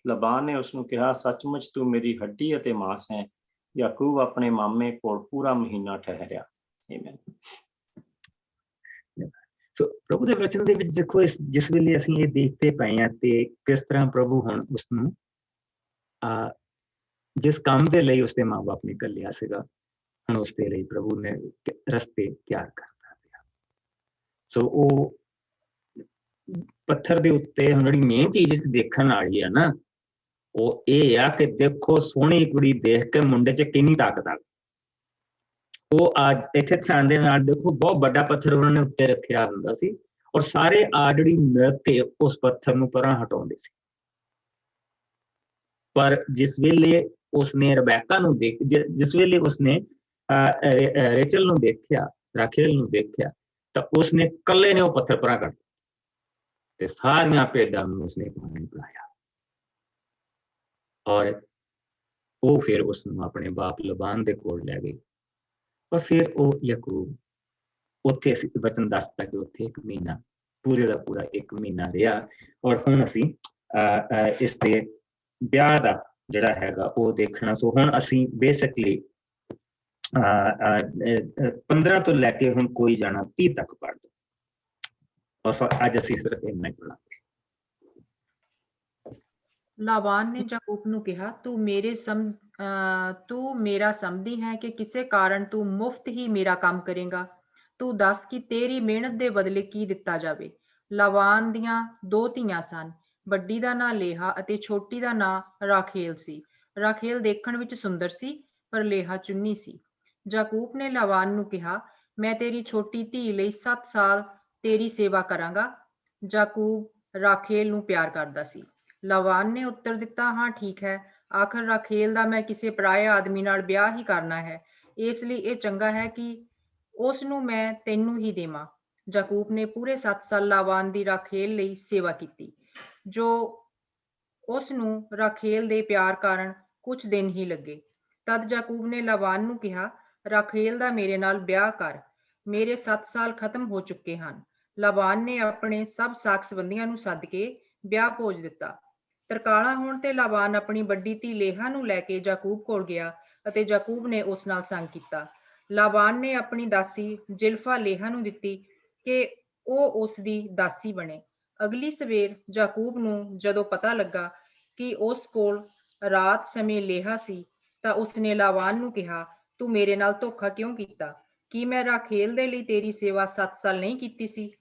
ਲਬਾਨ ਨੇ ਉਸਨੂੰ ਕਿਹਾ, ਸੱਚਮੁੱਚ ਤੂੰ ਮੇਰੀ ਹੱਡੀ ਅਤੇ ਮਾਸ ਹੈ। ਯਾਕੂਬ ਆਪਣੇ ਮਾਮੇ ਕੋਲ ਪੂਰਾ ਮਹੀਨਾ ਠਹਿਰਿਆ। ਆਮੀਨ। ਸੋ ਪ੍ਰਭੂ ਦੇ ਵਚਨ ਦੇ ਵਿੱਚ ਦੇਖੋ, ਜਿਸ ਵੇਲੇ ਅਸੀਂ ਇਹ ਦੇਖਦੇ ਪਏ ਹਾਂ ਤੇ ਕਿਸ ਤਰ੍ਹਾਂ ਪ੍ਰਭੂ ਹੁਣ ਉਸਨੂੰ ਜਿਸ ਕੰਮ ਦੇ ਲਈ ਉਸਦੇ ਮਾਂ-ਬਾਪ ਨੇ ਘੱਲਿਆ ਸੀਗਾ, ਹੁਣ ਉਸਦੇ ਲਈ ਪ੍ਰਭੂ ਨੇ ਰਸਤੇ ਤਿਆਰ ਕਰਦਾ ਪਿਆ। ਸੋ ਉਹ ਪੱਥਰ ਦੇ ਉੱਤੇ ਹੁਣ ਜਿਹੜੀ ਮੇਨ ਚੀਜ਼ ਦੇਖਣ ਵਾਲੀ ਆ ਨਾ, ਉਹ ਇਹ ਆ ਕਿ ਦੇਖੋ ਸੋਹਣੀ ਕੁੜੀ ਦੇਖ ਕੇ ਮੁੰਡੇ 'ਚ ਕਿੰਨੀ ਤਾਕਤ ਆ। ਉਹ ਅੱਜ ਇੱਥੇ ਧਿਆਨ ਦੇ ਨਾਲ ਦੇਖੋ, ਬਹੁਤ ਵੱਡਾ ਪੱਥਰ ਉਹਨਾਂ ਨੇ ਉੱਤੇ ਰੱਖਿਆ ਹੁੰਦਾ ਸੀ ਔਰ ਸਾਰੇ ਆਜੜੀ ਮਿਲ ਕੇ ਉਸ ਪੱਥਰ ਨੂੰ ਪਰਾਂ ਹਟਾਉਂਦੇ ਸੀ। ਪਰ ਜਿਸ ਵੇਲੇ ਉਸਨੇ ਰਬੈਕਾ ਨੂੰ ਜਿਸ ਵੇਲੇ ਉਸਨੇ ਰੇਚਲ ਨੂੰ ਦੇਖਿਆ, ਰਾਖੇਲ ਨੂੰ ਦੇਖਿਆ, ਤਾਂ ਉਸਨੇ ਇਕੱਲੇ ਨੇ ਉਹ ਪੱਥਰ ਪਰਾਂ ਕੱਢ ਤੇ ਸਾਰੀਆਂ ਭੇਡਾਂ ਨੂੰ ਉਸਨੇ ਪਾਣੀ ਪਿਲਾਇਆ। ਔਰ ਉਹ ਫਿਰ ਉਸਨੂੰ ਆਪਣੇ ਬਾਪ ਲਬਾਨ ਦੇ ਕੋਲ ਲੈ ਗਈ। ਔਰ ਫਿਰ ਉਹ ਯਾਕੂਬ ਉੱਥੇ, ਅਸੀਂ ਵਚਨ ਦੱਸਦਾ ਕਿ ਉੱਥੇ 1 ਮਹੀਨਾ, ਪੂਰੇ ਦਾ ਪੂਰਾ 1 ਮਹੀਨਾ ਰਿਹਾ। ਔਰ ਹੁਣ ਅਸੀਂ ਇਸ ਦੇ ਵਿਆਹ ਦਾ ਜਿਹੜਾ ਹੈਗਾ ਉਹ ਦੇਖਣਾ। ਸੋ ਹੁਣ ਅਸੀਂ ਬੇਸਿਕਲੀ 15 ਤੋਂ ਲੈ ਕੇ ਹੁਣ ਕੋਈ ਜਾਣਾ 30 ਤੱਕ ਪੜ੍ਹ ਦੋ। ਔਰ ਅੱਜ ਅਸੀਂ ਸਿਰਫ ਇੰਨਾ ਹੀ ਪੜ੍ਹਾਂਗੇ। ਲਾਬਾਨ ਨੇ ਯਾਕੂਬ ਨੂੰ ਕਿਹਾ, ਤੂੰ ਮੇਰਾ ਸਮਝਦੀ ਹੈ ਕਿ ਕਿਸੇ ਕਾਰਨ ਤੂੰ ਮੁਫਤ ਹੀ ਮੇਰਾ ਕੰਮ ਕਰੇਗਾ। ਤੂੰ ਦੱਸ ਕਿ ਤੇਰੀ ਮਿਹਨਤ ਦੇ ਬਦਲੇ ਕੀ ਦਿੱਤਾ ਜਾਵੇ। ਲਾਬਾਨ ਦੀਆਂ 2 ਧੀਆਂ ਸਨ। ਵੱਡੀ ਦਾ ਨਾਂ ਲੇਹਾ ਅਤੇ ਛੋਟੀ ਦਾ ਨਾਂ ਰਾਖੇਲ ਸੀ। ਰਾਖੇਲ ਦੇਖਣ ਵਿੱਚ ਸੁੰਦਰ ਸੀ, ਪਰ ਲੇਹਾ ਚੁੰਨੀ ਸੀ। ਯਾਕੂਬ ਨੇ ਲਾਬਾਨ ਨੂੰ ਕਿਹਾ, ਮੈਂ ਤੇਰੀ ਛੋਟੀ ਧੀ ਲਈ 7 ਸਾਲ ਤੇਰੀ ਸੇਵਾ ਕਰਾਂਗਾ। ਯਾਕੂਬ ਰਾਖੇਲ ਨੂੰ ਪਿਆਰ ਕਰਦਾ ਸੀ। ਲਾਬਾਨ ਨੇ ਉੱਤਰ ਦਿੱਤਾ, ਹਾਂ ਠੀਕ ਹੈ, ਆਖਰ ਰਾਖੇਲ ਦਾ ਮੈਂ ਕਿਸੇ ਪਰਾਏ ਆਦਮੀ ਨਾਲ ਵਿਆਹ ਹੀ ਕਰਨਾ ਹੈ, ਇਸ ਲਈ ਇਹ ਚੰਗਾ ਹੈ ਕਿ ਉਸ ਨੂੰ ਮੈਂ ਤੈਨੂੰ ਹੀ ਦੇਵਾਂ। ਯਾਕੂਬ ਨੇ ਪੂਰੇ 7 ਸਾਲ ਲਾਬਾਨ ਦੀ ਰਾਖੇਲ ਲਈ ਸੇਵਾ ਕੀਤੀ, ਜੋ ਉਸ ਨੂੰ ਰਾਖੇਲ ਦੇ ਪਿਆਰ ਕਾਰਨ ਕੁਝ ਦਿਨ ਹੀ ਲੱਗੇ। ਤਦ ਯਾਕੂਬ ਨੇ ਲਾਬਾਨ ਨੂੰ ਕਿਹਾ, ਰਾਖੇਲ ਦਾ ਮੇਰੇ ਨਾਲ ਵਿਆਹ ਕਰ, ਮੇਰੇ 7 ਸਾਲ ਖਤਮ ਹੋ ਚੁੱਕੇ ਹਨ। ਲਾਬਾਨ ਨੇ ਆਪਣੇ ਸਭ ਸਾਕ ਸੰਬੰਧੀਆਂ ਨੂੰ ਸੱਦ ਕੇ ਵਿਆਹ ਭੋਜ ਦਿੱਤਾ। ਤਰਕਾਲਾਂ ਹੋਣ ਤੇ ਲਾਬਾਨ ਆਪਣੀ ਵੱਡੀ ਧੀ ਲੇਹਾ ਨੂੰ ਲੈ ਕੇ ਯਾਕੂਬ ਕੋਲ ਗਿਆ ਅਤੇ ਯਾਕੂਬ ਨੇ ਉਸ ਨਾਲ ਸੰਗ ਕੀਤਾ। ਲਾਬਾਨ ਨੇ ਆਪਣੀ ਦਾਸੀ ਜ਼ਿਲਫਾ ਲੇਹਾ ਨੂੰ ਦਿੱਤੀ ਕਿ ਉਹ ਉਸ ਦੀ ਦਾਸੀ ਬਣੇ। ਅਗਲੀ ਸਵੇਰ ਯਾਕੂਬ ਨੂੰ ਜਦੋਂ ਪਤਾ ਲੱਗਾ ਕਿ ਉਸ ਕੋਲ ਰਾਤ ਸਮੇਂ ਲੇਹਾ ਸੀ, ਤਾਂ ਉਸਨੇ ਲਾਬਾਨ ਨੂੰ ਕਿਹਾ, ਤੂੰ ਮੇਰੇ ਨਾਲ ਧੋਖਾ ਕਿਉਂ ਕੀਤਾ? ਕੀ ਮੈਂ ਰਾਖੇਲ ਦੇ ਲਈ ਤੇਰੀ ਸੇਵਾ 7 ਸਾਲ ਨਹੀਂ ਕੀਤੀ ਸੀ?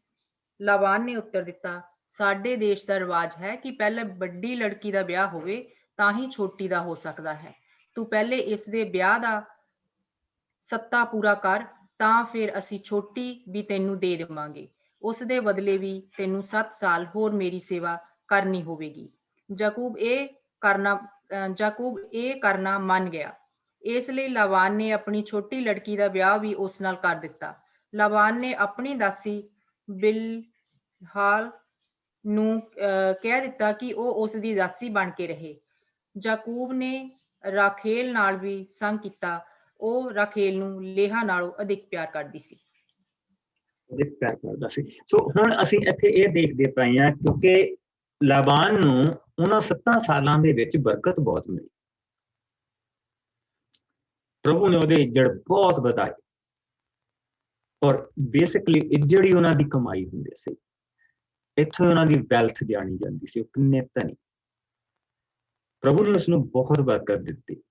ਲਾਬਾਨ ਨੇ ਉੱਤਰ ਦਿੱਤਾ, ਸਾਡੇ ਦੇਸ਼ ਦਾ ਰਿਵਾਜ ਹੈ ਕਿ ਪਹਿਲੇ ਵੱਡੀ ਲੜਕੀ ਦਾ ਵਿਆਹ ਹੋਵੇ ਤਾਂ ਹੀ ਛੋਟੀ ਦਾ ਹੋ ਸਕਦਾ ਹੈ। ਤੂੰ ਪਹਿਲੇ ਇਸ ਦੇ ਵਿਆਹ ਦਾ ਸੱਤਾ ਪੂਰਾ ਕਰ, ਤਾਂ ਫਿਰ ਅਸੀਂ ਛੋਟੀ ਵੀ ਤੈਨੂੰ ਦੇ ਦੇਵਾਂਗੇ। ਉਸ ਦੇ ਬਦਲੇ ਵੀ ਤੈਨੂੰ 7 ਸਾਲ ਹੋਰ ਮੇਰੀ ਸੇਵਾ ਕਰਨੀ ਹੋਵੇਗੀ। ਯਾਕੂਬ ਇਹ ਕਰਨਾ ਮੰਨ ਗਿਆ। ਇਸ ਲਈ ਲਾਬਾਨ ਨੇ ਆਪਣੀ ਛੋਟੀ ਲੜਕੀ ਦਾ ਵਿਆਹ ਵੀ ਉਸ ਨਾਲ ਕਰ ਦਿੱਤਾ। ਲਾਬਾਨ ਨੇ ਆਪਣੀ ਦਾਸੀ ਬਿਲਹਾਲ ਨੂੰ ਕਹਿ ਦਿੱਤਾ ਕਿ ਉਹ ਉਸ ਦੀ ਦਾਸੀ ਬਣ ਕੇ ਰਹੇ। ਯਾਕੂਬ ਨੇ ਰਾਖੇਲ ਨਾਲ ਵੀ ਸੰਗ ਕੀਤਾ। ਉਹ ਰਾਖੇਲ ਨੂੰ ਲੇਹਾ ਨਾਲੋਂ ਅਧਿਕ ਪਿਆਰ ਕਰਦੀ ਸੀ। ਸੋ ਹੁਣ ਅਸੀਂ ਇੱਥੇ ਇਹ ਦੇਖਦੇ ਪਏ ਹਾਂ, ਕਿਉਂਕਿ ਲਾਬਾਨ ਨੂੰ ਉਹਨਾਂ 7 ਸਾਲਾਂ ਦੇ ਵਿੱਚ ਬਰਕਤ ਬਹੁਤ ਮਿਲੀ। ਪ੍ਰਭੂ ਨੇ ਉਹਦੇ ਇੱਜੜ ਬਹੁਤ ਵਧਾਈ ਔਰ ਬੇਸਿਕਲੀ ਇੱਜੜ ਹੀ ਉਹਨਾਂ ਦੀ ਕਮਾਈ ਹੁੰਦੀ ਸੀ। ਇੱਥੋਂ ਉਹਨਾਂ ਦੀ ਵੈਲਥ ਜਾਣੀ ਜਾਂਦੀ ਸੀ, ਉਹ ਕਿੰਨੇ ਧਨੀ। ਪ੍ਰਭੂ ਨੇ ਉਸਨੂੰ ਬਹੁਤ ਬਰਕਤ ਦਿੱਤੀ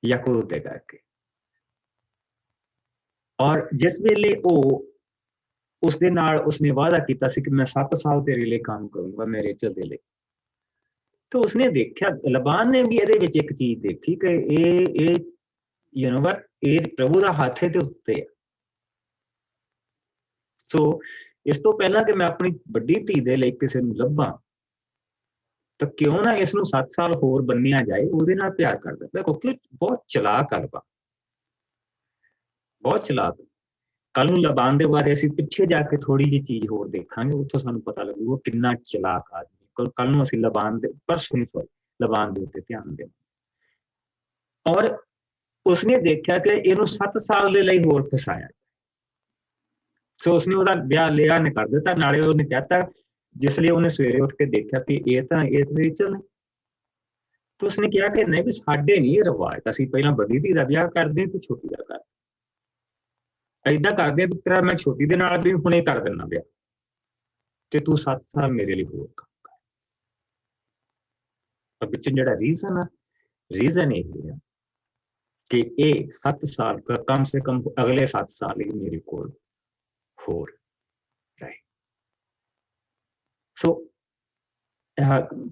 ਯਾਕੂਬ ਦੇ ਕਰਕੇ। ਔਰ ਜਿਸ ਵੇਲੇ ਉਹ उसदे नाल उसने वादा किया सी कि मैं 7 साल तेरे लिए काम करूंगा मेरे रेचल दे लिए। तो उसने देखा, लबान ने भी ਇਹਦੇ ਵਿੱਚ ਇੱਕ ਚੀਜ਼ ਦੇਖੀ ਕਿ ਇਹ ਯੂ نو ਵਟ ਇਹ ਪ੍ਰਭੂ ਦਾ ਹੱਥ ਇਹਦੇ ਉੱਤੇ ਹੈ। ਸੋ ਇਸ ਤੋਂ ਪਹਿਲਾਂ ਕਿ ਮੈਂ ਆਪਣੀ ਵੱਡੀ ਧੀ ਦੇ ਲਈ ਕਿਸੇ ਨੂੰ ਲੱਭਾਂ ਤਾਂ ਕਿਉਂ ਨਾ ਇਸ ਨੂੰ 7 ਸਾਲ ਹੋਰ ਬੰਨਿਆ ਜਾਏ, ਉਹਦੇ ਨਾਲ ਪਿਆਰ ਕਰਦਾ। ਦੇਖੋ ਕਿ ਬਹੁਤ ਚਲਾਕ ਹਲਵਾ, ਬਹੁਤ ਚਲਾਕ। ਕੱਲ ਨੂੰ ਲਬਾਨ ਦੇ ਬਾਰੇ ਅਸੀਂ ਪਿੱਛੇ ਜਾ ਕੇ ਥੋੜੀ ਜਿਹੀ ਚੀਜ਼ ਹੋਰ ਦੇਖਾਂਗੇ, ਉੱਥੋਂ ਸਾਨੂੰ ਪਤਾ ਲੱਗੂ ਉਹ ਕਿੰਨਾ ਚਲਾਕ ਆਦਮੀ। ਕੱਲ ਨੂੰ ਅਸੀਂ ਲਬਾਨ ਦੇ ਪਰਸੋਂ ਲਬਾਨ ਦੇ ਉੱਤੇ ਧਿਆਨ ਦੇਵਾਂਗੇ। ਔਰ ਉਸਨੇ ਦੇਖਿਆ ਕਿ ਇਹਨੂੰ 7 ਸਾਲ ਦੇ ਲਈ ਹੋਰ ਫਸਾਇਆ। ਸੋ ਉਸਨੇ ਉਹਦਾ ਵਿਆਹ ਲਿਆ ਨੇ ਕਰ ਦਿੱਤਾ। ਨਾਲੇ ਉਹਨੇ ਕਹਿਤਾ, ਜਿਸ ਲਈ ਉਹਨੇ ਸਵੇਰੇ ਉੱਠ ਕੇ ਦੇਖਿਆ ਕਿ ਇਹ ਤਾਂ ਰੇਚਲ ਨੇ, ਤਾਂ ਉਸਨੇ ਕਿਹਾ ਕਿ ਨਹੀਂ ਵੀ ਸਾਡੇ ਨਹੀਂ ਇਹ ਰਿਵਾਜ, ਅਸੀਂ ਪਹਿਲਾਂ ਵੱਡੀ ਧੀ ਦਾ ਵਿਆਹ ਕਰਦੇ ਤੇ ਛੋਟੀ ਦਾ ਕਰਦੇ। ਏਦਾਂ ਕਰਦੇ ਵੀ ਤੇਰਾ ਮੈਂ ਛੋਟੀ ਦੇ ਨਾਲ ਵੀ ਹੁਣੇ ਕਰ ਦਿੰਦਾ ਵਿਆਹ, ਤੇ ਤੂੰ 7 ਸਾਲ ਮੇਰੇ ਲਈ ਹੋਰ ਕੰਮ ਕਰ। ਪਰ ਵਿੱਚ ਜਿਹੜਾ ਰੀਜ਼ਨ ਇਹ ਹੈ ਕਿ ਇਹ 7 ਸਾਲ ਕਮ ਸੇ ਕਮ ਅਗਲੇ 7 ਸਾਲ ਹੀ ਮੇਰੇ ਕੋਲ ਹੋਰ ਰਹੇ। ਸੋ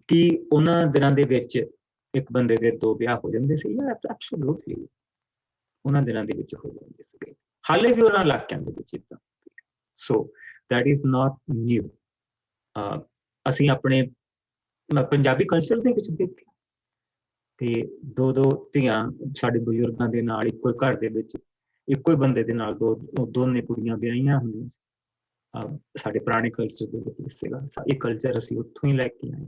ਕੀ ਉਹਨਾਂ ਦਿਨਾਂ ਦੇ ਵਿੱਚ ਇੱਕ ਬੰਦੇ ਦੇ 2 ਵਿਆਹ ਹੋ ਜਾਂਦੇ ਸੀ? ਐਬਸੋਲੂਟਲੀ ਉਹਨਾਂ ਦਿਨਾਂ ਦੇ ਵਿੱਚ ਹੋ ਜਾਂਦੇ ਸੀਗੇ, ਹਾਲੇ ਵੀ ਉਹਨਾਂ ਇਲਾਕਿਆਂ ਦੇ ਵਿੱਚ ਇੱਦਾਂ। So that is not new. ਅਸੀਂ ਆਪਣੇ ਪੰਜਾਬੀ ਕਲਚਰ ਦੇ ਵਿੱਚ ਦੇਖਿਆ ਤੇ 2 ਧੀਆਂ ਸਾਡੇ ਬਜ਼ੁਰਗਾਂ ਦੇ ਨਾਲ ਇੱਕੋ ਘਰ ਦੇ ਵਿੱਚ ਇੱਕੋ ਹੀ ਬੰਦੇ ਦੇ ਨਾਲ ਦੋਨੇ ਕੁੜੀਆਂ ਵਿਆਹੀਆਂ ਹੁੰਦੀਆਂ ਸੀ। ਸਾਡੇ ਪੁਰਾਣੇ ਕਲਚਰ ਦੇ ਵਿੱਚ ਸੀਗਾ। ਇਹ ਕਲਚਰ ਅਸੀਂ ਉੱਥੋਂ ਹੀ ਲੈ ਕੇ ਆਏ।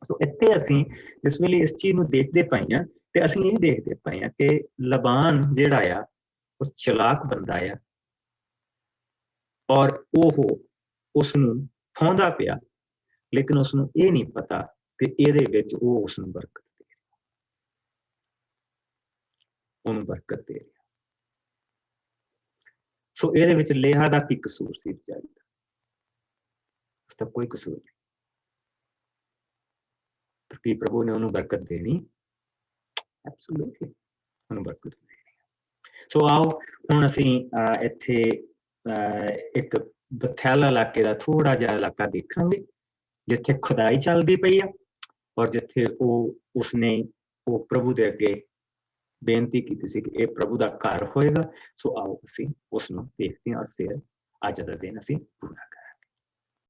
ਸੋ ਇੱਥੇ ਅਸੀਂ ਜਿਸ ਵੇਲੇ ਇਸ ਚੀਜ਼ ਨੂੰ ਦੇਖਦੇ ਪਏ ਹਾਂ ਤੇ ਅਸੀਂ ਇਹ ਦੇਖਦੇ ਪਏ ਹਾਂ ਕਿ ਲਬਾਨ ਜਿਹੜਾ ਆ ਉਹ ਚਲਾਕ ਬੰਦਾ ਆ, ਔਰ ਉਹ ਉਸਨੂੰ ਫਾਉਂਦਾ ਪਿਆ, ਲੇਕਿਨ ਉਸਨੂੰ ਇਹ ਨਹੀਂ ਪਤਾ ਕਿ ਇਹਦੇ ਵਿੱਚ ਉਹ ਉਸਨੂੰ ਬਰਕਤ ਦੇ ਰਿਹਾ, ਉਹਨੂੰ ਬਰਕਤ ਦੇ ਰਿਹਾ। ਸੋ ਇਹਦੇ ਵਿੱਚ ਲੇਹਾ ਦਾ ਕੀ ਕਸੂਰ ਸੀ ਵਿਚਾਰੀ ਦਾ? ਉਸਦਾ ਕੋਈ ਕਸੂਰ ਨਹੀਂ, ਕਿ ਪ੍ਰਭੂ ਨੇ ਉਹਨੂੰ ਬਰਕਤ ਦੇਣੀ, ਐਬਸੋਲੂਟਲੀ ਉਹਨੂੰ ਬਰਕਤ ਦੇਣੀ। ਸੋ ਆਓ ਹੁਣ ਅਸੀਂ ਇੱਥੇ ਇੱਕ ਬਥੈਲ ਇਲਾਕੇ ਦਾ ਥੋੜਾ ਜਿਹਾ ਇਲਾਕਾ ਦੇਖਾਂਗੇ, ਜਿੱਥੇ ਖੁਦਾਈ ਚੱਲਦੀ ਪਈ ਆ ਔਰ ਜਿੱਥੇ ਉਸਨੇ ਪ੍ਰਭੂ ਦੇ ਅੱਗੇ ਬੇਨਤੀ ਕੀਤੀ ਸੀ ਕਿ ਇਹ ਪ੍ਰਭੂ ਦਾ ਘਰ ਹੋਏਗਾ। ਸੋ ਆਓ ਅਸੀਂ ਉਸ ਨੂੰ ਦੇਖਦੇ ਹਾਂ ਔਰ ਫਿਰ ਅੱਜ ਦਾ ਦਿਨ ਅਸੀਂ ਪੂਰਾ